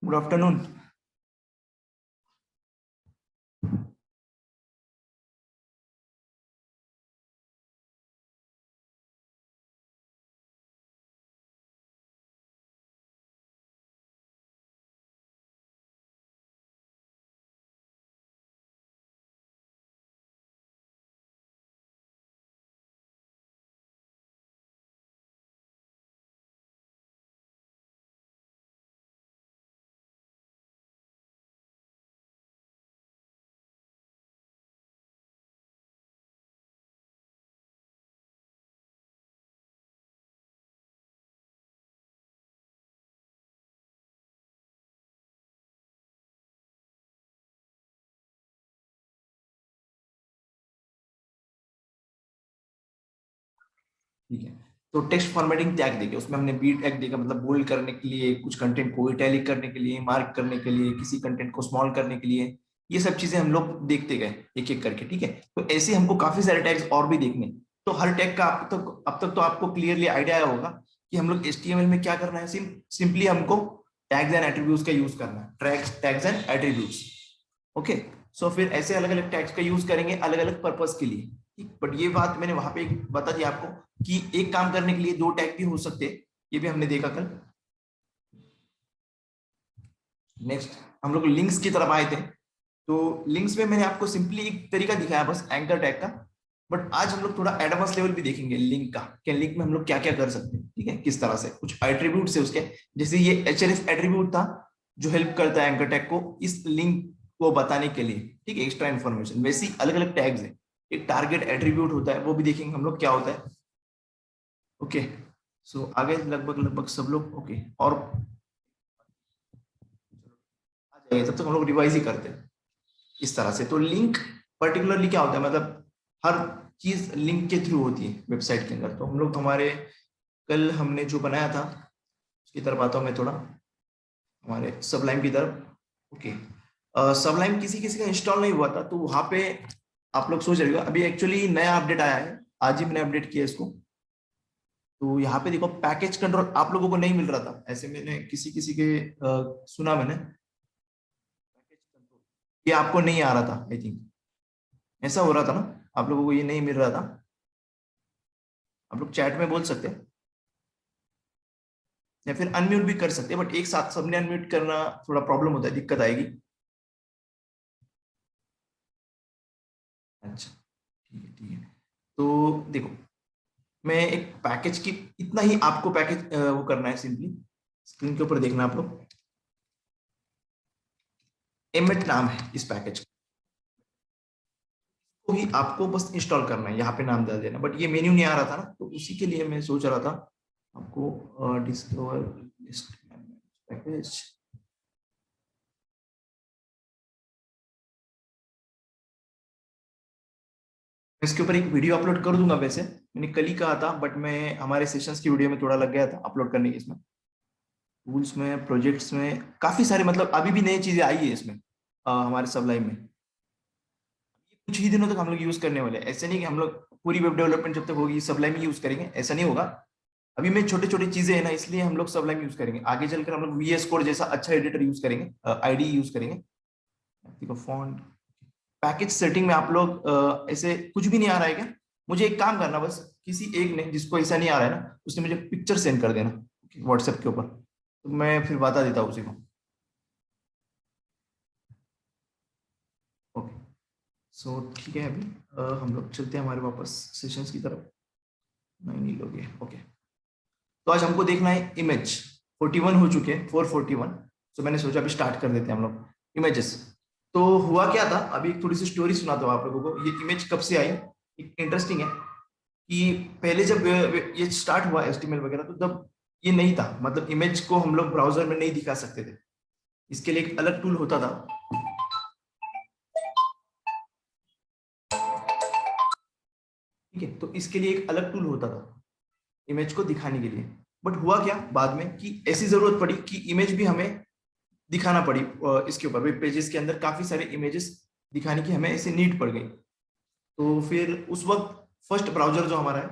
Good afternoon. ठीक है, तो टेक्स्ट फॉर्मेटिंग टैग देखिए, उसमें हमने बी टैग देखा, मतलब बोल्ड करने के लिए, कुछ कंटेंट को इटैलिक करने के लिए, मार्क करने के लिए, किसी कंटेंट को स्मॉल करने के लिए, ये सब चीजें हम लोग देखते गए एक एक करके। ठीक है, तो ऐसे हमको काफी सारे टैग्स और भी देखने। तो हर टैग का अब तक तो आपको क्लियरली आइडिया आया होगा कि हम लोग HTML में क्या करना है। सिंपली हमको टैग्स एंड एट्रीब्यूट्स का यूज करना है, टैग्स एंड एट्रीब्यूट्स। ओके, सो फिर ऐसे अलग अलग टैग्स का यूज करेंगे अलग अलग पर्पस के लिए। बट ये बात मैंने वहां पे बता दिया आपको कि एक काम करने के लिए दो टैग भी हो सकते हैं, ये भी हमने देखा कल। नेक्स्ट हम लोग लिंक्स की तरफ आए थे। तो लिंक्स में मैंने आपको सिंपली एक तरीका दिखाया बस, एंकर टैग का। बट आज हम लोग थोड़ा एडवांस लेवल भी देखेंगे लिंक का, कि लिंक में हम लोग क्या क्या कर सकते हैं। ठीक है, किस तरह से कुछ एट्रीब्यूट है उसके, जैसे ये href एट्रीब्यूट था जो हेल्प करता है एंकर टैग को इस लिंक को बताने के लिए। ठीक है, एक्स्ट्रा इन्फॉर्मेशन। वैसे ही अलग अलग टैग्स है, एक टारगेट एट्रीब्यूट होता है, वो भी देखेंगे हम लोग क्या होता है। ओके, सो आगे लगभग लगभग सब लोग ओके। और आ जाइए, तब तक हम लोग रिवाइज ही करते हैं इस तरह से। तो लिंक पर्टिकुलरली क्या होता है, मतलब हर चीज लिंक के थ्रू होती है वेबसाइट के अंदर। तो हम लोग हमारे कल हमने जो बनाया था उसकी तरफ आता हूँ मैं थोड़ा, हमारे सबलाइम की तरफ। ओके, सबलाइम किसी किसी का इंस्टॉल नहीं हुआ था, तो वहां पे आप लोग सोच रहे हो, अभी एक्चुअली नया अपडेट आया है, आज ही मैंने अपडेट किया इसको। तो यहाँ पे देखो पैकेज कंट्रोल आप लोगों को नहीं मिल रहा था, ऐसे मैंने किसी किसी के सुना मैंने, पैकेज कंट्रोल ये आपको नहीं आ रहा था। आई थिंक ऐसा हो रहा था ना, आप लोगों को ये नहीं मिल रहा था। आप लोग चैट में बोल सकते हैं या फिर अनम्यूट भी कर सकते हैं, बट एक साथ सबने अनम्यूट करना थोड़ा प्रॉब्लम होता है, दिक्कत आएगी। अच्छा, ठीक है ठीक है। तो देखो, मैं एक पैकेज की, इतना ही आपको पैकेज वो करना है, सिंपली स्क्रीन के ऊपर देखना आप लोग। एमएट नाम है इस पैकेज को, ही आपको बस इंस्टॉल करना है, यहाँ पे नाम डाल देना। बट ये मेन्यू नहीं आ रहा था ना, तो उसी के लिए मैं सोच रहा था आपको डिस्कवर लिस्ट पैकेज। इसके ऊपर एक वीडियो अपलोड कर दूंगा, वैसे मैंने कल ही कहा था, बट मैं हमारे सेशंस की वीडियो में थोड़ा लग गया था अपलोड करने की। इसमें टूल्स में, प्रोजेक्ट्स में काफी सारे, मतलब अभी भी नई चीजें आई है इसमें हमारे सबलाइन में। कुछ ही दिनों तक हम लोग यूज करने वाले हैं, ऐसे नहीं कि हम लोग पूरी वेब डेवलपमेंट जब तक होगी सबलाइन ही यूज करेंगे, ऐसा नहीं होगा। अभी में छोटे छोटे चीजें है ना, इसलिए हम लोग सबलाइन यूज करेंगे। आगे चलकर हम लोग VS कोड जैसा अच्छा एडिटर यूज करेंगे, आईडी यूज करेंगे। देखो फॉन्ट पैकेज सेटिंग में आप लोग ऐसे कुछ भी नहीं आ रहा है क्या? मुझे एक काम करना, बस किसी एक ने जिसको ऐसा नहीं आ रहा है ना, उसने मुझे पिक्चर सेंड कर देना व्हाट्सएप के ऊपर, तो मैं फिर बता देता हूँ उसी को। ओके, सो ठीक है। अभी हम लोग चलते हैं हमारे वापस सेशंस की तरफ। नहीं लोगे ओके। तो आज हमको देखना है इमेज। 41 हो चुके हैं, 441। तो मैंने सोचा अभी स्टार्ट कर देते हैं हम लोग इमेजेस। तो हुआ क्या था, अभी एक थोड़ी सी स्टोरी सुनाता हूँ आप लोगों को, ये इमेज कब से आई। इंटरेस्टिंग है कि पहले जब ये स्टार्ट हुआ HTML वगैरह, तो तब ये नहीं था, मतलब इमेज को हम लोग ब्राउजर में नहीं दिखा सकते थे। इसके लिए एक अलग टूल होता था। ठीक है, तो इसके लिए एक अलग टूल होता था इमेज को दिखाने के लिए। बट हुआ क्या बाद में कि ऐसी जरूरत पड़ी कि इमेज भी हमें दिखाना पड़ी, इसके ऊपर वेब पेजेस के अंदर काफी सारे इमेजेस दिखाने की हमें ऐसे नीड पड़ गई। तो फिर उस वक्त फर्स्ट ब्राउजर जो हमारा है,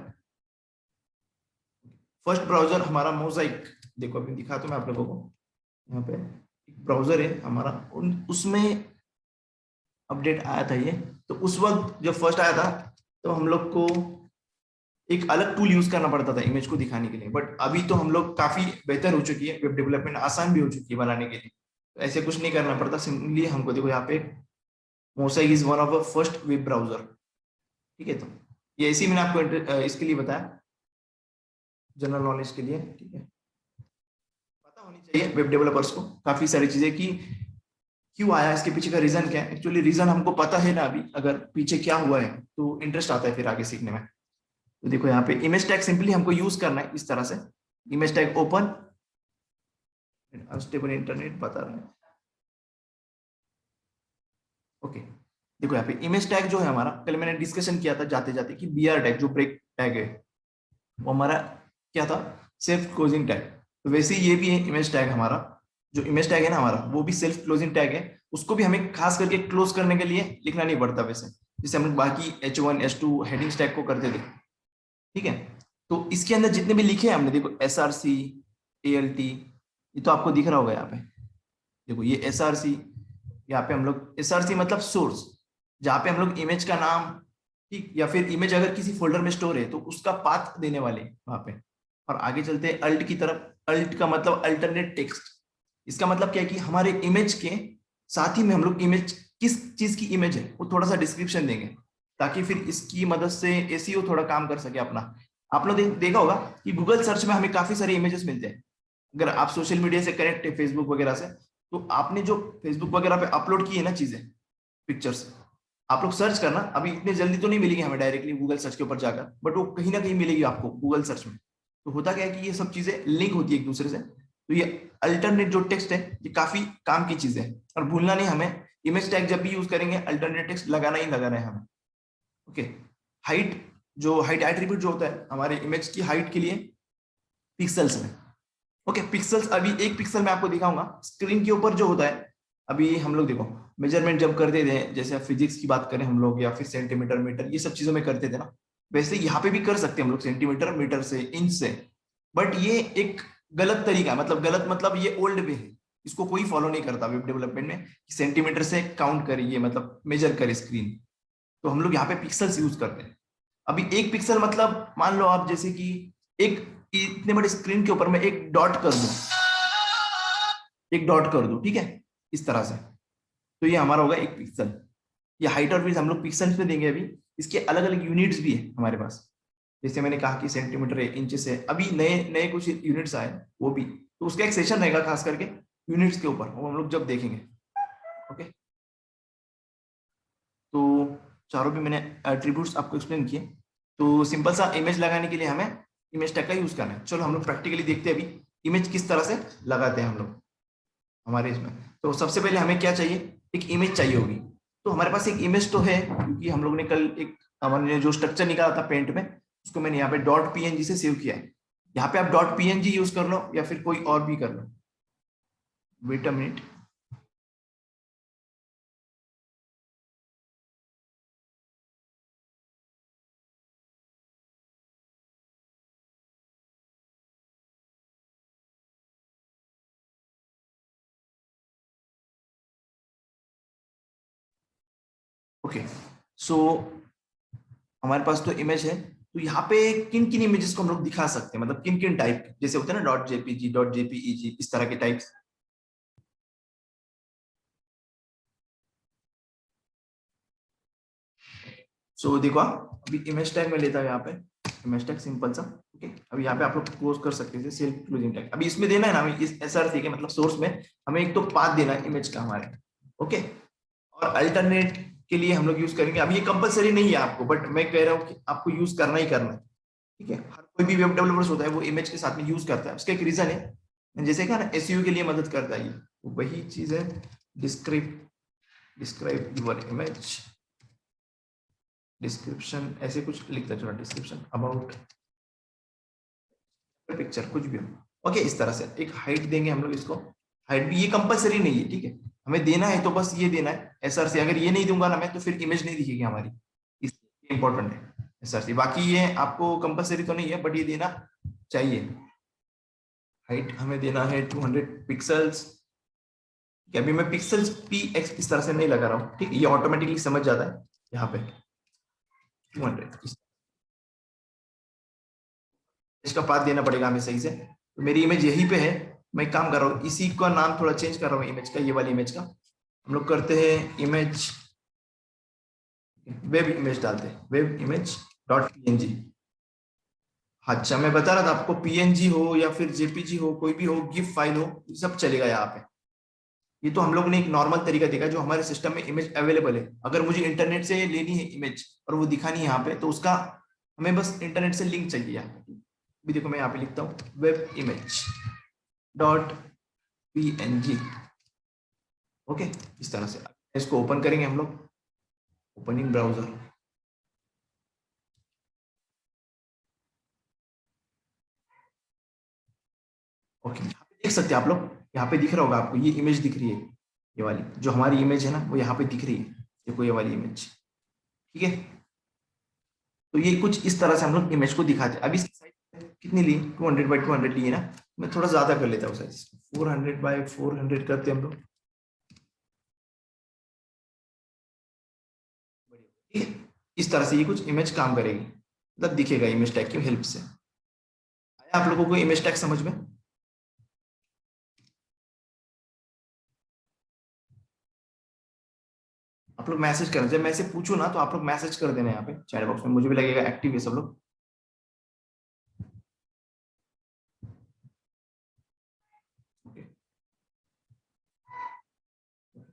फर्स्ट ब्राउजर हमारा मोजाइक। देखो अभी दिखा तो मैं आप लोगों को यहाँ पे ब्राउजर है हमारा, उसमें अपडेट आया था ये। तो उस वक्त जब फर्स्ट आया था तो हम लोग को एक अलग टूल यूज करना पड़ता था इमेज को दिखाने के लिए, बट अभी तो हम लोग काफी बेहतर हो चुकी है, वेब डेवलपमेंट आसान भी हो चुकी है बनाने के लिए, तो ऐसे कुछ नहीं करना पड़ता। सिंपली हमको देखो यहाँ पे mosaic is one of the first web browser, ठीक है। तो ये इसी मैंने आपको इसके लिए बताया, जनरल नॉलेज के लिए, ठीक है। पता होनी चाहिए वेब डेवलपर्स को काफी सारी चीजें कि क्यों आया, इसके पीछे का रीजन क्या है। एक्चुअली रीजन हमको पता है ना अभी, अगर पीछे क्या हुआ है तो इंटरेस्ट आता है फिर आगे सीखने में। तो देखो यहाँ पे इमेज टैग सिंपली हमको यूज करना है इस तरह से, image tag open unstable internet बता रहा है, ओके। देखो यहाँ पे इमेज टैग जो है हमारा, कल मैंने डिस्कशन किया था जाते जाते कि बीआर टैग जो ब्रेक टैग है वो हमारा क्या था, सेल्फ क्लोजिंग टैग। तो वैसे ही ये भी है इमेज टैग हमारा, जो इमेज टैग है ना हमारा वो भी सेल्फ क्लोजिंग टैग है। उसको भी हमें खास करके क्लोज करने के लिए लिखना नहीं पड़ता वैसे, जैसे हम लोग बाकी H1 H2 हेडिंग्स टैग को करते थे, ठीक है। तो इसके अंदर जितने भी लिखे हैं हमने, देखो SRC ALT, ये तो आपको दिख रहा होगा यहाँ पे। देखो ये SRC, यहाँ पे हम लोग SRC मतलब सोर्स, जहाँ पे हम लोग इमेज का नाम, ठीक, या फिर इमेज अगर किसी फोल्डर में स्टोर है तो उसका पाथ देने वाले वहां पे। और आगे चलते हैं अल्ट की तरफ। अल्ट का मतलब अल्टरनेट टेक्स्ट। इसका मतलब क्या है कि हमारे इमेज के साथ ही में हम लोग इमेज किस चीज की इमेज है वो थोड़ा सा डिस्क्रिप्शन देंगे, ताकि फिर इसकी मदद से एसईओ थोड़ा काम कर सके अपना। आप लोग देखा होगा कि गूगल सर्च में हमें काफी सारे इमेजेस मिलते हैं। अगर आप सोशल मीडिया से कनेक्ट है फेसबुक वगैरह से, तो आपने जो फेसबुक वगैरह पे अपलोड की है ना चीजें, पिक्चर्स, आप लोग सर्च करना, अभी इतने जल्दी तो नहीं मिलेगी हमें डायरेक्टली गूगल सर्च के ऊपर जाकर, बट वो कहीं ना कहीं मिलेगी आपको गूगल सर्च में। तो होता क्या है कि ये सब चीजें लिंक होती है एक दूसरे से। तो ये अल्टरनेट जो टेक्स्ट है ये काफी काम की चीज है, और भूलना नहीं हमें, इमेज टैग जब भी यूज करेंगे अल्टरनेट टेक्स्ट लगाना है हमें, ओके। हाइट, जो हाइट एट्रीब्यूट जो होता है हमारे इमेज की हाइट के लिए पिक्सल्स में, ओके। पिक्सल्स अभी एक पिक्सल में आपको दिखाऊंगा स्क्रीन के ऊपर जो होता है। अभी हम लोग देखो मेजरमेंट जब करते थे, जैसे फिजिक्स की बात करें हम लोग, या फिर सेंटीमीटर मीटर ये सब चीजों में करते थे ना, वैसे यहाँ पे भी कर सकते हैं हम लोग सेंटीमीटर मीटर से इंच से। बट ये एक गलत तरीका है, मतलब गलत मतलब ये ओल्ड वे है, इसको कोई फॉलो नहीं करता वेब डेवलपमेंट में कि सेंटीमीटर से काउंट करिए, मतलब मेजर करे स्क्रीन। तो हम लोग यहाँ पे पिक्सल्स यूज करते हैं। अभी एक पिक्सल मतलब मान लो आप जैसे कि एक इतने बड़े स्क्रीन के ऊपर मैं एक डॉट कर दूं, एक डॉट कर दूं, ठीक है, इस तरह से। तो ये हमारा होगा एक पिक्सल। ये हाइट और विड्थ हम लोग पिक्सल्स में देंगे अभी। इसके अलग अलग यूनिट्स भी है हमारे पास, जैसे मैंने कहा कि सेंटीमीटर है, इंचेस है, अभी नए नए कुछ यूनिट्स आए वो भी। तो उसका एक सेशन रहेगा खास करके यूनिट्स के ऊपर, वो हम लोग जब देखेंगे, ओके। तो चारों भी मैंने एट्रीब्यूट्स आपको एक्सप्लेन किए। तो सिंपल सा इमेज लगाने के लिए हमें इमेज टैग का यूज करना है। चलो हम लोग प्रैक्टिकली देखते हैं अभी इमेज किस तरह से लगाते हैं हम लोग हमारे इसमें। तो सबसे पहले हमें क्या चाहिए, एक इमेज चाहिए होगी। तो हमारे पास एक इमेज तो है, क्योंकि हम लोग ने कल एक हमारे जो स्ट्रक्चर निकाला था पेंट में, उसको मैंने यहाँ पे डॉट पीएनजी से सेव किया है। यहाँ पे आप डॉट पीएनजी यूज कर लो या फिर कोई और भी कर लो। Wait a minute, okay. So हमारे पास तो इमेज है। तो यहाँ पे किन किन इमेजेस को हम लोग दिखा सकते हैं, मतलब किन किन टाइप, जैसे होते हैं ना डॉट जेपीजी डॉट जेपीईजी इस तरह के टाइप्स। सो देखो अभी इमेज टैग में लेता है यहाँ पे, इमेज टैग सिंपल सा, ओके। अभी यहाँ पे आप लोग क्लोज कर सकते हैं सेल्फ क्लोजिंग टैग। अभी इसमें देना है ना हमें, इस एसआरसी के मतलब सोर्स में हमें एक तो पाथ देना है इमेज का हमारे, ओके। और अल्टरनेट के लिए हम लोग यूज करेंगे, अभी ये कंपलसरी नहीं है आपको, बट मैं कह रहा हूँ कि आपको यूज करना ही करना है, ठीक है। हर कोई भी वेब डेवलपर्स होता है वो इमेज के साथ में यूज करता है, उसका एक रीजन है, जैसे कहा ना एसईओ के लिए मदद करता है ये, वही चीज है। डिस्क्राइब यूर इमेज, डिस्क्रिप्शन ऐसे कुछ लिखता चलो, डिस्क्रिप्शन अबाउट पिक्चर कुछ भी हो, ओके। इस तरह से एक हाइट देंगे हम लोग इसको। हाइट भी ये कंपलसरी नहीं है, ठीक है, हमें देना है तो बस ये देना है एसआरसी। अगर ये नहीं दूंगा ना मैं तो फिर इमेज नहीं दिखेगी हमारी, इसलिए इंपॉर्टेंट है एसआरसी। बाकी ये आपको कंपलसरी तो नहीं है बट ये देना चाहिए। हाइट हमें देना है 200 पिक्सल्स, कि अभी मैं पिक्सल्स px इस तरह से नहीं लगा रहा हूँ, ठीक है, ये ऑटोमेटिकली समझ जाता है यहाँ पे 200 इसका पाथ देना पड़ेगा हमें सही से। तो मेरी इमेज यहीं पे है, मैं काम कर रहा हूँ, इसी का नाम थोड़ा चेंज कर रहा हूँ इमेज का, ये वाली इमेज का हम लोग करते हैं इमेज, वेब इमेज डालते हैं, वेब इमेज डॉट png। अच्छा मैं बता रहा था आपको, png हो या फिर jpg हो, कोई भी हो, गिफ फाइल हो, सब चलेगा यहाँ पे। ये तो हम लोग ने एक नॉर्मल तरीका देखा जो हमारे सिस्टम में इमेज अवेलेबल है। अगर मुझे इंटरनेट से लेनी है इमेज और वो दिखानी है यहाँ पे, तो उसका हमें बस इंटरनेट से लिंक चाहिए यहाँ पे। भी देखो मैं यहाँ पे लिखता हूँ web image dot png। Okay, इस तरह से इसको ओपन करेंगे हम लोग, ओपनिंग ब्राउजर। ओके, यहाँ पे देख सकते हैं आप लोग, यहाँ पे दिख रहा होगा आपको, ये इमेज दिख रही है, ये वाली जो हमारी इमेज है ना, वो यहाँ पे दिख रही है, देखो ये वाली इमेज, ठीक है। तो ये कुछ इस तरह से हम लोग इमेज को दिखाते हैं। अभी इसकी साइज कितनी ली, 200 बाई 200 ली है ना, मैं थोड़ा ज्यादा कर लेता हूँ साइज, 400 बाई 400 करते हैं हम लोग, ठीक है। इस तरह से ये कुछ इमेज काम करेगी, मतलब दिखेगा इमेज टैग की हेल्प से। आया आप लोगों को इमेज टैग समझ में? आप लोग मैसेज करें, जब मैं ऐसे पूछूं ना तो आप लोग मैसेज कर देना यहाँ पे चैट बॉक्स में, मुझे भी लगेगा एक्टिव है सब लोग।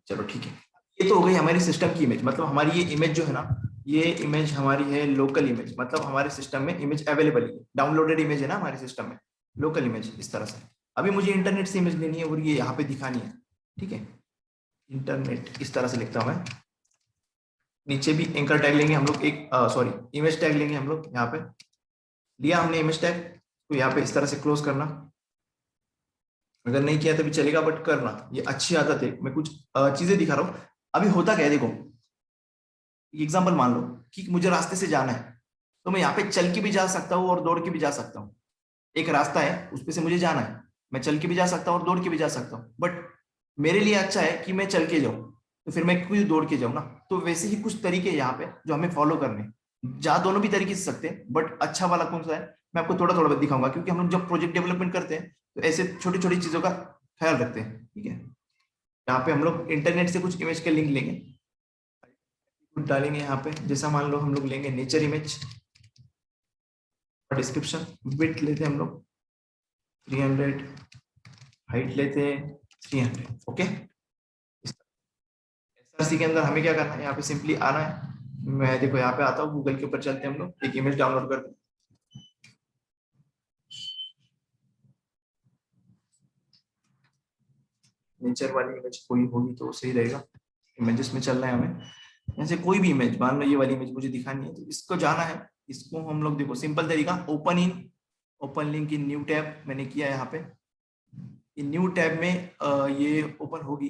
चलो ठीक है, ये तो हो गई हमारी सिस्टम की इमेज, मतलब हमारी ये इमेज जो है ना, ये इमेज हमारी है लोकल इमेज, मतलब हमारे सिस्टम में इमेज अवेलेबल है, डाउनलोडेड इमेज है ना हमारे सिस्टम में, लोकल इमेज इस तरह से। अभी मुझे इंटरनेट से इमेज लेनी है और ये यहाँ पे दिखानी है, ठीक है। इंटरनेट इस तरह से लिखता हूँ मैं, नीचे भी एंकर टैग लेंगे हम लोग, एक सॉरी इमेज टैग लेंगे हम लोग, यहाँ पे लिया हमने इमेज टैग, तो यहाँ पे इस तरह से क्लोज करना, अगर नहीं किया तो भी चलेगा बट करना, ये अच्छी आदत है। मैं कुछ चीजें दिखा रहा हूँ। अभी होता क्या है देखो, एग्जाम्पल मान लो कि मुझे रास्ते से जाना है, तो मैं यहाँ पे चल के भी जा सकता हूँ और दौड़ के भी जा सकता हूँ। एक रास्ता है उस पे से मुझे जाना है, मैं चल के भी जा सकता हूँ और दौड़ के भी जा सकता हूँ, बट मेरे लिए अच्छा है कि मैं चल के जाऊँ, तो फिर मैं क्यों दौड़ के जाऊँ ना। तो वैसे ही कुछ तरीके यहाँ पे जो हमें फॉलो करने हैं, जा दोनों भी तरीके से सकते हैं, बट अच्छा वाला कौन सा है मैं आपको थोड़ा थोड़ा दिखाऊंगा, क्योंकि हम लोग जब प्रोजेक्ट डेवलपमेंट करते हैं तो ऐसे छोटी छोटी चीजों का ख्याल रखते हैं, ठीक है। यहाँ पे हम लोग इंटरनेट से कुछ इमेज के लिंक लेंगे, कुछ डालेंगे यहाँ पे, जैसा मान लो हम लोग लेंगे नेचर इमेज, डिस्क्रिप्शन विड्थ लेते हैं हम लोग 300, हाइट लेते हैं 300, ओके। एसआरसी के अंदर हमें क्या करना है, यहाँ पे सिंपली आना है, मैं देखो यहाँ पे आता हूँ, गूगल के ऊपर चलते हैं हम लोग, एक इमेज डाउनलोड करते हैं, नेचर वाली इमेज कोई होगी तो सही रहेगा। इमेजेस में चलना है हमें, जैसे कोई भी इमेज मान लो, ये वाली इमेज मुझे दिखानी है, तो इसको जाना है, इसको हम लोग देखो सिंपल तरीका, open link in new tab मैंने किया है यहाँ पे, इन न्यू टैब में ये ओपन होगी,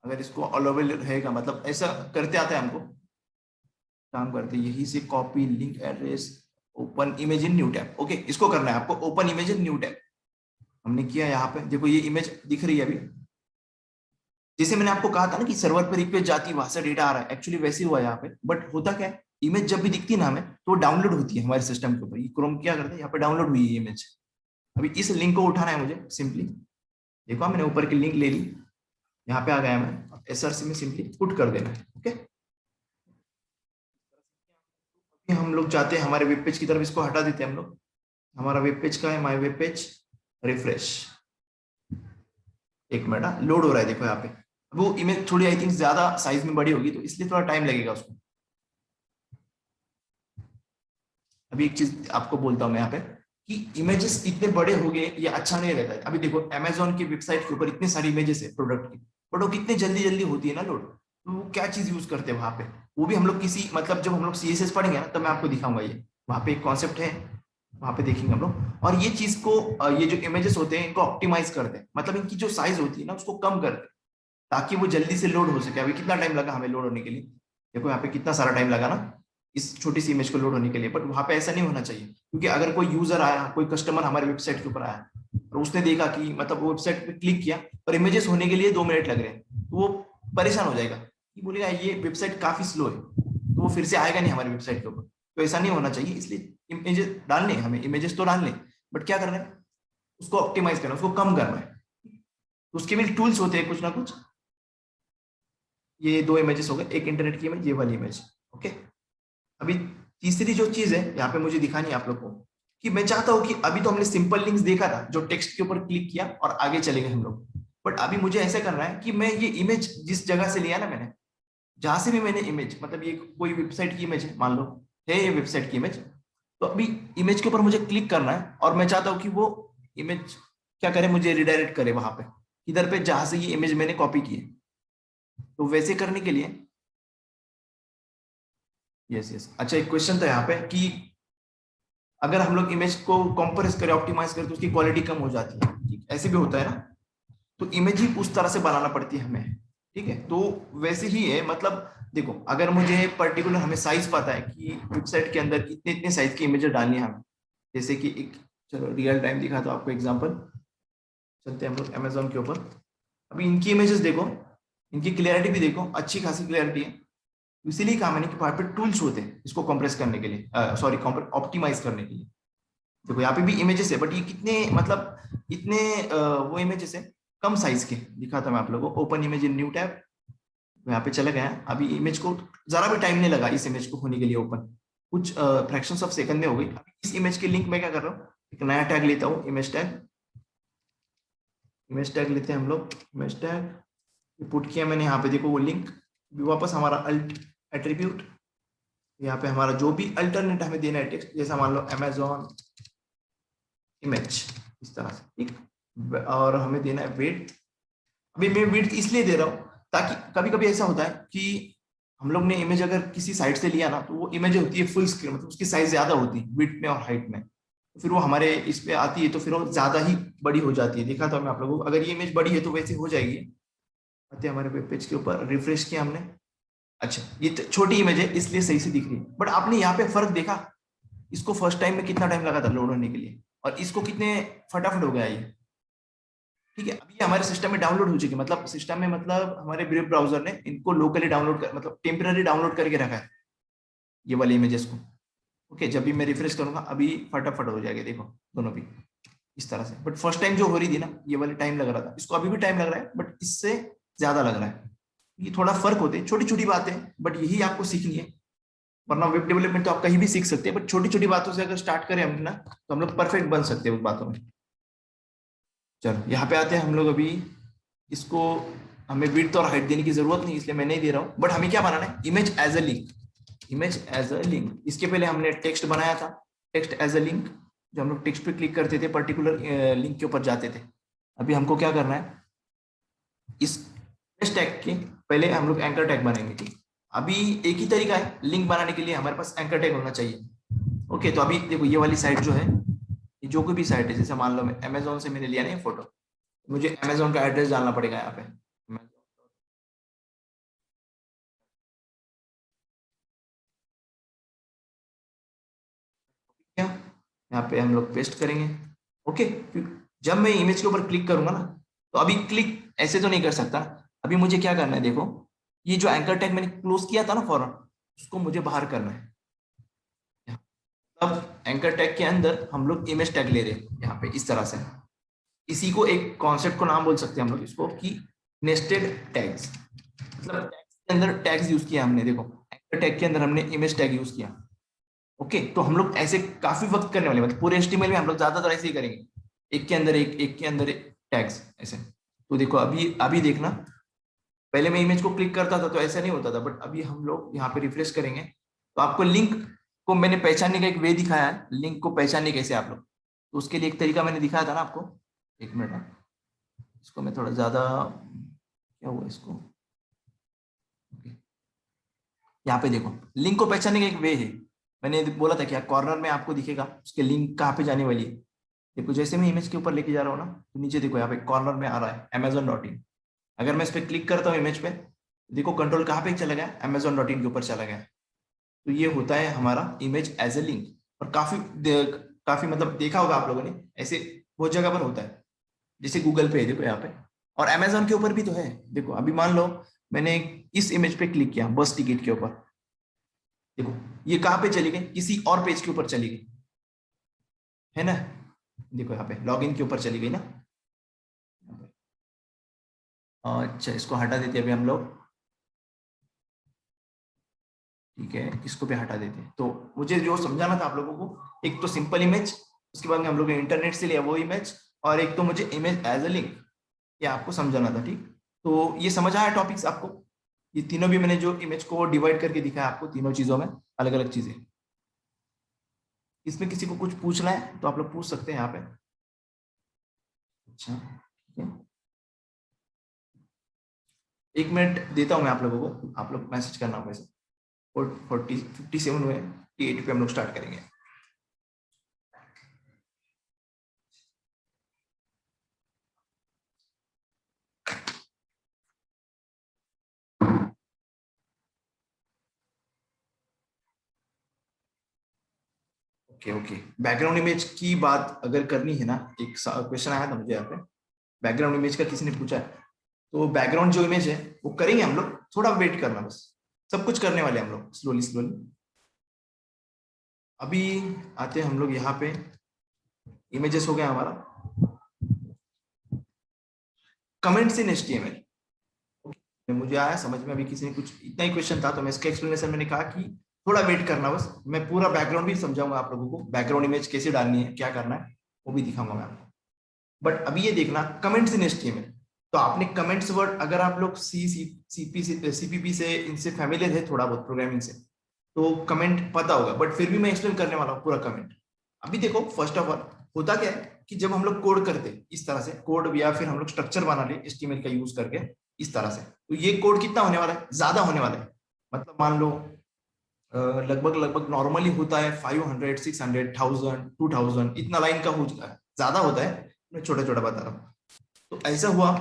अगर इसको अलाउबल रहेगा, मतलब ऐसा करते आता है हमको, काम करते यही से copy link address, open image in new tab, okay इसको करना है आपको, open image in new tab हमने किया। यहाँ पे देखो ये इमेज दिख रही है अभी, जैसे मैंने आपको कहा था ना कि सर्वर पर रिक्वेस्ट जाती है, वहां से डेटा आ रहा है, एक्चुअली वैसे ही हुआ यहाँ पे। बट होता क्या है, इमेज जब भी दिखती है ना हमें, तो डाउनलोड होती है हमारे सिस्टम के ऊपर, ये क्रोम क्या करता है, यहाँ पे डाउनलोड हुई है इमेज। अभी इस लिंक को उठाना है मुझे, सिंपली देखो मैंने ऊपर की लिंक ले ली, यहाँ पे आ गया, मैं एसआरसी में सिंपली पुट कर देना है, ओके। हम लोग चाहते हैं हमारे वेब पेज की तरफ इसको हटा देते हैं हम लोग, हमारा वेब पेज का है, माय वेब पेज, रिफ्रेश, एक मिनट लोड हो रहा है देखो यहाँ पे। वो इमेज थोड़ी आई थिंक ज्यादा साइज में बड़ी होगी, तो इसलिए थोड़ा टाइम लगेगा उसको। अभी एक चीज आपको बोलता हूँ मैं यहाँ पे, कि इमेजेस इतने बड़े हो गए ये अच्छा नहीं रहता है। अभी देखो अमेजोन की वेबसाइट के ऊपर इतने सारी इमेजेस है प्रोडक्ट की, बट वो कितने जल्दी जल्दी होती है ना लोड, तो वो क्या चीज यूज करते हैं वहां पे, वो भी हम लोग किसी मतलब जब हम लोग सीएसएस पढ़ेंगे ना, तब मैं आपको दिखाऊंगा, ये वहां पे एक कॉन्सेप्ट है, वहां पे देखेंगे हम लोग। और ये चीज को ये जो इमेजेस होते हैं इनको ऑप्टिमाइज करते हैं, मतलब इनकी जो साइज होती है ना उसको कम करते हैं, ताकि वो जल्दी से लोड हो सके। अभी कितना टाइम लगा हमें लोड होने के लिए, देखो यहाँ पे कितना सारा टाइम लगा ना इस छोटी सी इमेज को लोड होने के लिए, बट वहां पे ऐसा नहीं होना चाहिए, क्योंकि अगर कोई यूजर आया, कोई कस्टमर हमारे वेबसाइट के ऊपर आया, और उसने देखा कि मतलब वो वेबसाइट पे क्लिक किया और इमेजेस होने के लिए 2 मिनट लग रहे हैं, तो वो परेशान हो जाएगा कि बोलेगा ये वेबसाइट काफी स्लो है, तो वो फिर से आएगा नहीं हमारी वेबसाइट के ऊपर। तो ऐसा नहीं होना चाहिए, इसलिए इमेजेस डालने, हमें इमेजेस तो डालने, बट क्या करना है, उसको ऑप्टिमाइज करना है, उसको कम करना है। तो उसके भी टूल्स होते हैं कुछ ना कुछ। ये 2 इमेजेस हो गए, एक इंटरनेट की इमेज, ये वाली इमेज। ओके, अभी तीसरी जो चीज है यहाँ पे मुझे दिखानी है आप लोग को, कि मैं चाहता हूँ कि अभी तो हमने सिंपल लिंक्स देखा था, जो टेक्स्ट के ऊपर क्लिक किया और आगे चले गए हम लोग, बट अभी मुझे ऐसा करना है कि मैं ये इमेज जिस जगह से लिया ना मैंने, जहां से भी मैंने इमेज, मतलब ये कोई वेबसाइट की इमेज है मान लो, है ये वेबसाइट की इमेज, तो अभी इमेज के ऊपर मुझे क्लिक करना है और मैं चाहता हूँ कि वो इमेज क्या करे, मुझे रिडायरेक्ट करे वहां पे, इधर पे जहां से ये इमेज मैंने कॉपी की है। तो वैसे करने के लिए, यस यस, अच्छा एक क्वेश्चन था यहाँ पे कि अगर हम लोग इमेज को कंप्रेस करें, ऑप्टिमाइज करें, तो उसकी क्वालिटी कम हो जाती है, ठीक, ऐसे भी होता है ना। तो इमेज ही उस तरह से बनाना पड़ती है हमें, ठीक है। तो वैसे ही है, मतलब देखो अगर मुझे पर्टिकुलर हमें साइज पता है कि वेबसाइट के अंदर इतने इतने साइज की इमेज डालनी है हमें, जैसे कि एक, चलो रियल टाइम दिखा दो आपको एग्जांपल, चलते हैं हम लोग अमेजोन के ऊपर। अभी इनकी इमेजेस देखो, इनकी क्लियरिटी भी देखो, अच्छी खासी क्लियरिटी है। इसीलिए कहा मैंने कि वहां पे टूल्स होते हैं इसको कंप्रेस करने के लिए, सॉरी ऑप्टिमाइज करने के लिए। देखो यहाँ पे भी इमेजेस है, बट ये कितने, मतलब इतने वो इमेजेस है कम साइज के, दिखाता मैं आप लोगों को। Open image in new tab, यहाँ पे चला गया। अभी इमेज को जरा भी टाइम नहीं लगा इस इमेज को होने के लिए ओपन, कुछ फ्रैक्शंस ऑफ सेकंड में हो गई। अभी इस इमेज के लिंक में क्या कर रहा हूँ, एक नया टैग लेता हूँ, इमेज टैग। इमेज टैग लेते हैं हम लोग, इमेज टैग पुट किया मैंने यहाँ पे, देखो वो लिंक वापस हमारा अल्ट एट्रीब्यूट, यहाँ पे हमारा जो भी अल्टरनेट हमें देना है टेक्स्ट, जैसा मान लो अमेजोन इमेज, इस तरह से, ठीक। और हमें देना है वेट। अभी मैं वेट इसलिए दे रहा हूँ ताकि कभी कभी ऐसा होता है कि हम लोग ने इमेज अगर किसी साइट से लिया ना, तो वो इमेज होती है फुल स्क्रीन, मतलब उसकी साइज ज्यादा होती है विड्थ में और हाइट में, तो फिर वो हमारे इस पे आती है तो फिर वो ज्यादा ही बड़ी हो जाती है। देखा था मैं आप लोगों को, अगर ये इमेज बड़ी है तो वैसे हो जाएगी। आते हैं हमारे वेब पेज के ऊपर, रिफ्रेश किया हमने, अच्छा ये तो छोटी इमेज है इसलिए सही से दिख रही है, बट आपने यहाँ पे फर्क देखा, इसको फर्स्ट टाइम में कितना टाइम लगा था लोड होने के लिए, और इसको कितने फटाफट हो गया ये, ठीक है। अभी ये हमारे सिस्टम में डाउनलोड हो चुकी है, मतलब सिस्टम में, मतलब हमारे वेब ब्राउजर ने इनको लोकली डाउनलोड कर, मतलब टेम्पररी डाउनलोड करके रखा है ये वाले इमेजेस को। ओके, जब भी मैं रिफ्रेश करूंगा अभी फटाफट हो जाएगा, देखो दोनों भी इस तरह से। बट फर्स्ट टाइम जो हो रही थी ना ये वाले टाइम लग रहा था, इसको अभी भी टाइम लग रहा है बट इससे ज्यादा लग रहा है। ये थोड़ा फर्क होते हैं, छोटी छोटी बातें, बट यही आपको सीखनी है। वरना वेब डेवलपमेंट तो आप कहीं भी सीख सकते हैं, बट छोटी छोटी बातों से अगर स्टार्ट करें हम ना, तो हम लोग परफेक्ट बन सकते हैं उस बातों में। चलो यहाँ पे आते हैं हम लोग। अभी इसको हमें विड्थ और हाइट देने की जरूरत नहीं, इसलिए मैं नहीं दे रहा हूँ, बट हमें क्या बनाना है, image as a link. Image as a link, इसके पहले हमने टेक्स्ट बनाया था, टेक्स्ट एज अ लिंक, जो हम लोग टेक्स्ट पे क्लिक करते थे पर्टिकुलर लिंक के ऊपर जाते थे। अभी हमको क्या करना है, इस टैग के पहले हम लोग एंकर टैग बनाएंगे, ठीक। अभी एक ही तरीका है लिंक बनाने के लिए, हमारे पास एंकर टैग होना चाहिए। ओके, तो अभी देखो ये वाली साइट जो है, ये जो कोई भी साइट है, जैसे मान लो मैं अमेजोन से मैंने लिया ना ये फोटो, मुझे अमेजोन का एड्रेस डालना पड़ेगा यहाँ पे। क्या, यहाँ पे हम लोग पेस्ट करेंगे। ओके, जब मैं इमेज के ऊपर क्लिक करूंगा ना, तो अभी क्लिक ऐसे तो नहीं कर सकता। अभी मुझे क्या करना है, देखो ये जो एंकर टैग मैंने क्लोज किया था ना फौरन, उसको मुझे बाहर करना है। अब एंकर टैग के अंदर हम लोग इमेज टैग ले रहे हैं यहाँ पे इस तरह से। इसी को एक कॉन्सेप्ट को नाम बोल सकते हैं हम लोग इसको, कि नेस्टेड टैग्स, मतलब टैग्स के अंदर टैग्स यूज किया हमने। देखो एंकर टैग के अंदर हमने इमेज टैग यूज किया। ओके, तो हम लोग ऐसे काफी वक्त करने वाले, मतलब पूरे एचटीएमएल में हम लोग ज्यादातर ऐसे ही करेंगे, एक के अंदर एक, एक के अंदर एक टैग्स ऐसे। तो देखो अभी अभी देखना, पहले मैं इमेज को क्लिक करता था तो ऐसा नहीं होता था, बट अभी हम लोग यहाँ पे रिफ्रेश करेंगे तो आपको लिंक को मैंने पहचानने का एक वे दिखाया है, लिंक को पहचानने कैसे आप लोग, तो उसके लिए एक तरीका मैंने दिखाया था ना आपको। एक मिनट, इसको मैं थोड़ा ज्यादा, क्या हुआ इसको, यहाँ पे देखो लिंक को पहचानने का एक वे है। मैंने बोला था क्या, कॉर्नर में आपको दिखेगा उसके लिंक कहाँ पे जाने वाली है। देखो जैसे मैं इमेज के ऊपर लेके जा रहा हूँ ना, तो नीचे देखो यहाँ पे कॉर्नर में आ रहा है amazon.in। अगर मैं इस पर क्लिक करता हूँ इमेज पे, देखो कंट्रोल कहाँ पे चला गया, amazon.in के ऊपर चला गया। तो ये होता है हमारा इमेज एज ए लिंक। और काफी काफी मतलब देखा होगा आप लोगों ने ऐसे बहुत जगह पर होता है, जैसे गूगल पे है देखो यहाँ पे, और अमेजोन के ऊपर भी तो है। देखो अभी मान लो मैंने इस इमेज पे क्लिक किया बस टिकट के ऊपर, देखो ये कहाँ पे चली गई, किसी और पेज के ऊपर चली गई है ना। देखो यहाँ पे लॉगिन के ऊपर चली गई ना। अच्छा इसको हटा देते हैं अभी हम लोग, ठीक है इसको भी हटा देते हैं। तो मुझे जो समझाना था आप लोगों को, एक तो सिंपल इमेज, उसके बाद में हम लोग ने इंटरनेट से लिया वो इमेज, और एक तो मुझे इमेज एज अ लिंक, ये आपको समझाना था। ठीक, तो ये समझ आया टॉपिक्स आपको, ये तीनों भी मैंने जो इमेज को डिवाइड करके दिखाया आपको तीनों चीजों में अलग अलग चीजें। इसमें किसी को कुछ पूछना है तो आप लोग पूछ सकते हैं यहाँ पे। अच्छा ठीक है, 1 मिनट देता हूँ मैं आप लोगों को, आप लोग मैसेज करना होगा। 57 हुए, 58 पे हम लोग स्टार्ट करेंगे। ओके ओके, बैकग्राउंड इमेज की बात अगर करनी है ना, एक क्वेश्चन आया था मुझे यहाँ पे, बैकग्राउंड इमेज का किसी ने पूछा है। तो बैकग्राउंड जो इमेज है वो करेंगे हम लोग, थोड़ा वेट करना बस, सब कुछ करने वाले हम लोग स्लोली स्लोली। अभी आते हैं हम लोग यहाँ पे, इमेजेस हो गया हमारा, कमेंट्स इन एचटीएमएल। मुझे आया समझ में, अभी किसी ने कुछ इतना ही क्वेश्चन था तो मैं इसका एक्सप्लेनेशन मैंने कहा कि थोड़ा वेट करना बस, मैं पूरा बैकग्राउंड भी समझाऊंगा आप लोगों को, बैकग्राउंड इमेज कैसे डालनी है, क्या करना है वो भी दिखाऊंगा मैं आपको। बट अभी ये देखना कमेंट्स इन एचटीएमएल, तो आपने कमेंट्स वर्ड, अगर आप लोग सीपीपी से इनसे फैमिलियर है थोड़ा बहुत प्रोग्रामिंग से, तो कमेंट पता होगा, बट फिर भी मैं एक्सप्लेन करने वाला हूँ पूरा कमेंट। अभी देखो फर्स्ट ऑफ ऑल होता क्या है कि जब हम लोग कोड करते हैं इस तरह से कोड, या फिर हम लोग स्ट्रक्चर बना ले एचटीएमएल का यूज करके इस तरह से, तो ये कोड कितना होने वाला है, ज्यादा होने वाला है। मतलब मान लो लगभग लगभग नॉर्मली होता है 500 600 1000 2000 इतना लाइन का हो जाता है, ज्यादा होता है, मैं छोटा छोटा बता रहा हूँ। तो ऐसा हुआ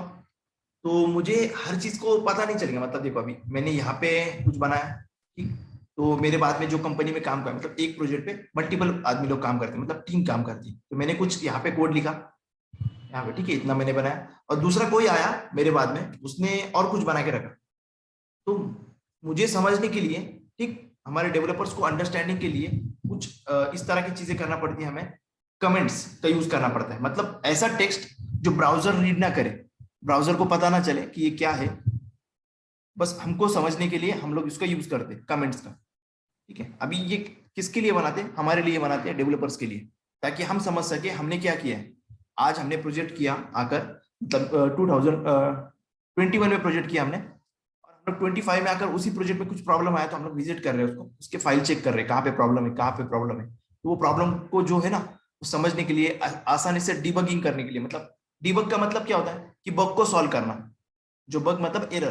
तो मुझे हर चीज को पता नहीं चलेगा। मतलब देखो अभी मैंने यहाँ पे कुछ बनाया, ठीक, तो मेरे बाद में जो कंपनी में काम कर, मतलब एक प्रोजेक्ट पे मल्टीपल आदमी लोग काम करते हैं, मतलब टीम काम करती है, तो मैंने कुछ यहाँ पे कोड लिखा यहाँ पे, ठीक है इतना मैंने बनाया, और दूसरा कोई आया मेरे बाद में उसने और कुछ बना के रखा। तो मुझे समझने के लिए, ठीक, हमारे डेवलपर्स को अंडरस्टैंडिंग के लिए कुछ इस तरह की चीजें करना पड़ती है, हमें कमेंट्स का यूज करना पड़ता है। मतलब ऐसा टेक्स्ट जो ब्राउजर रीड ना करे, ब्राउजर को पता ना चले कि ये क्या है, बस हमको समझने के लिए हम लोग इसका यूज करते हैं कमेंट्स का। ठीक है, अभी ये किसके लिए बनाते हैं, हमारे लिए बनाते हैं, डेवलपर्स के लिए, ताकि हम समझ सके हमने क्या किया है। आज हमने प्रोजेक्ट किया आकर, मतलब 2021 में प्रोजेक्ट किया हमने, और हम लोग 25 में आकर उसी प्रोजेक्ट में कुछ प्रॉब्लम आया तो हम लोग विजिट कर रहे हैं उसको, उसके फाइल चेक कर रहे हैं कहाँ पे प्रॉब्लम है, कहाँ पे प्रॉब्लम है। तो वो प्रॉब्लम को जो है ना वो समझने के लिए, आसानी से डिबगिंग करने के लिए, मतलब डिबग का मतलब क्या होता है कि बग को सॉल्व करना, जो बग मतलब एरर,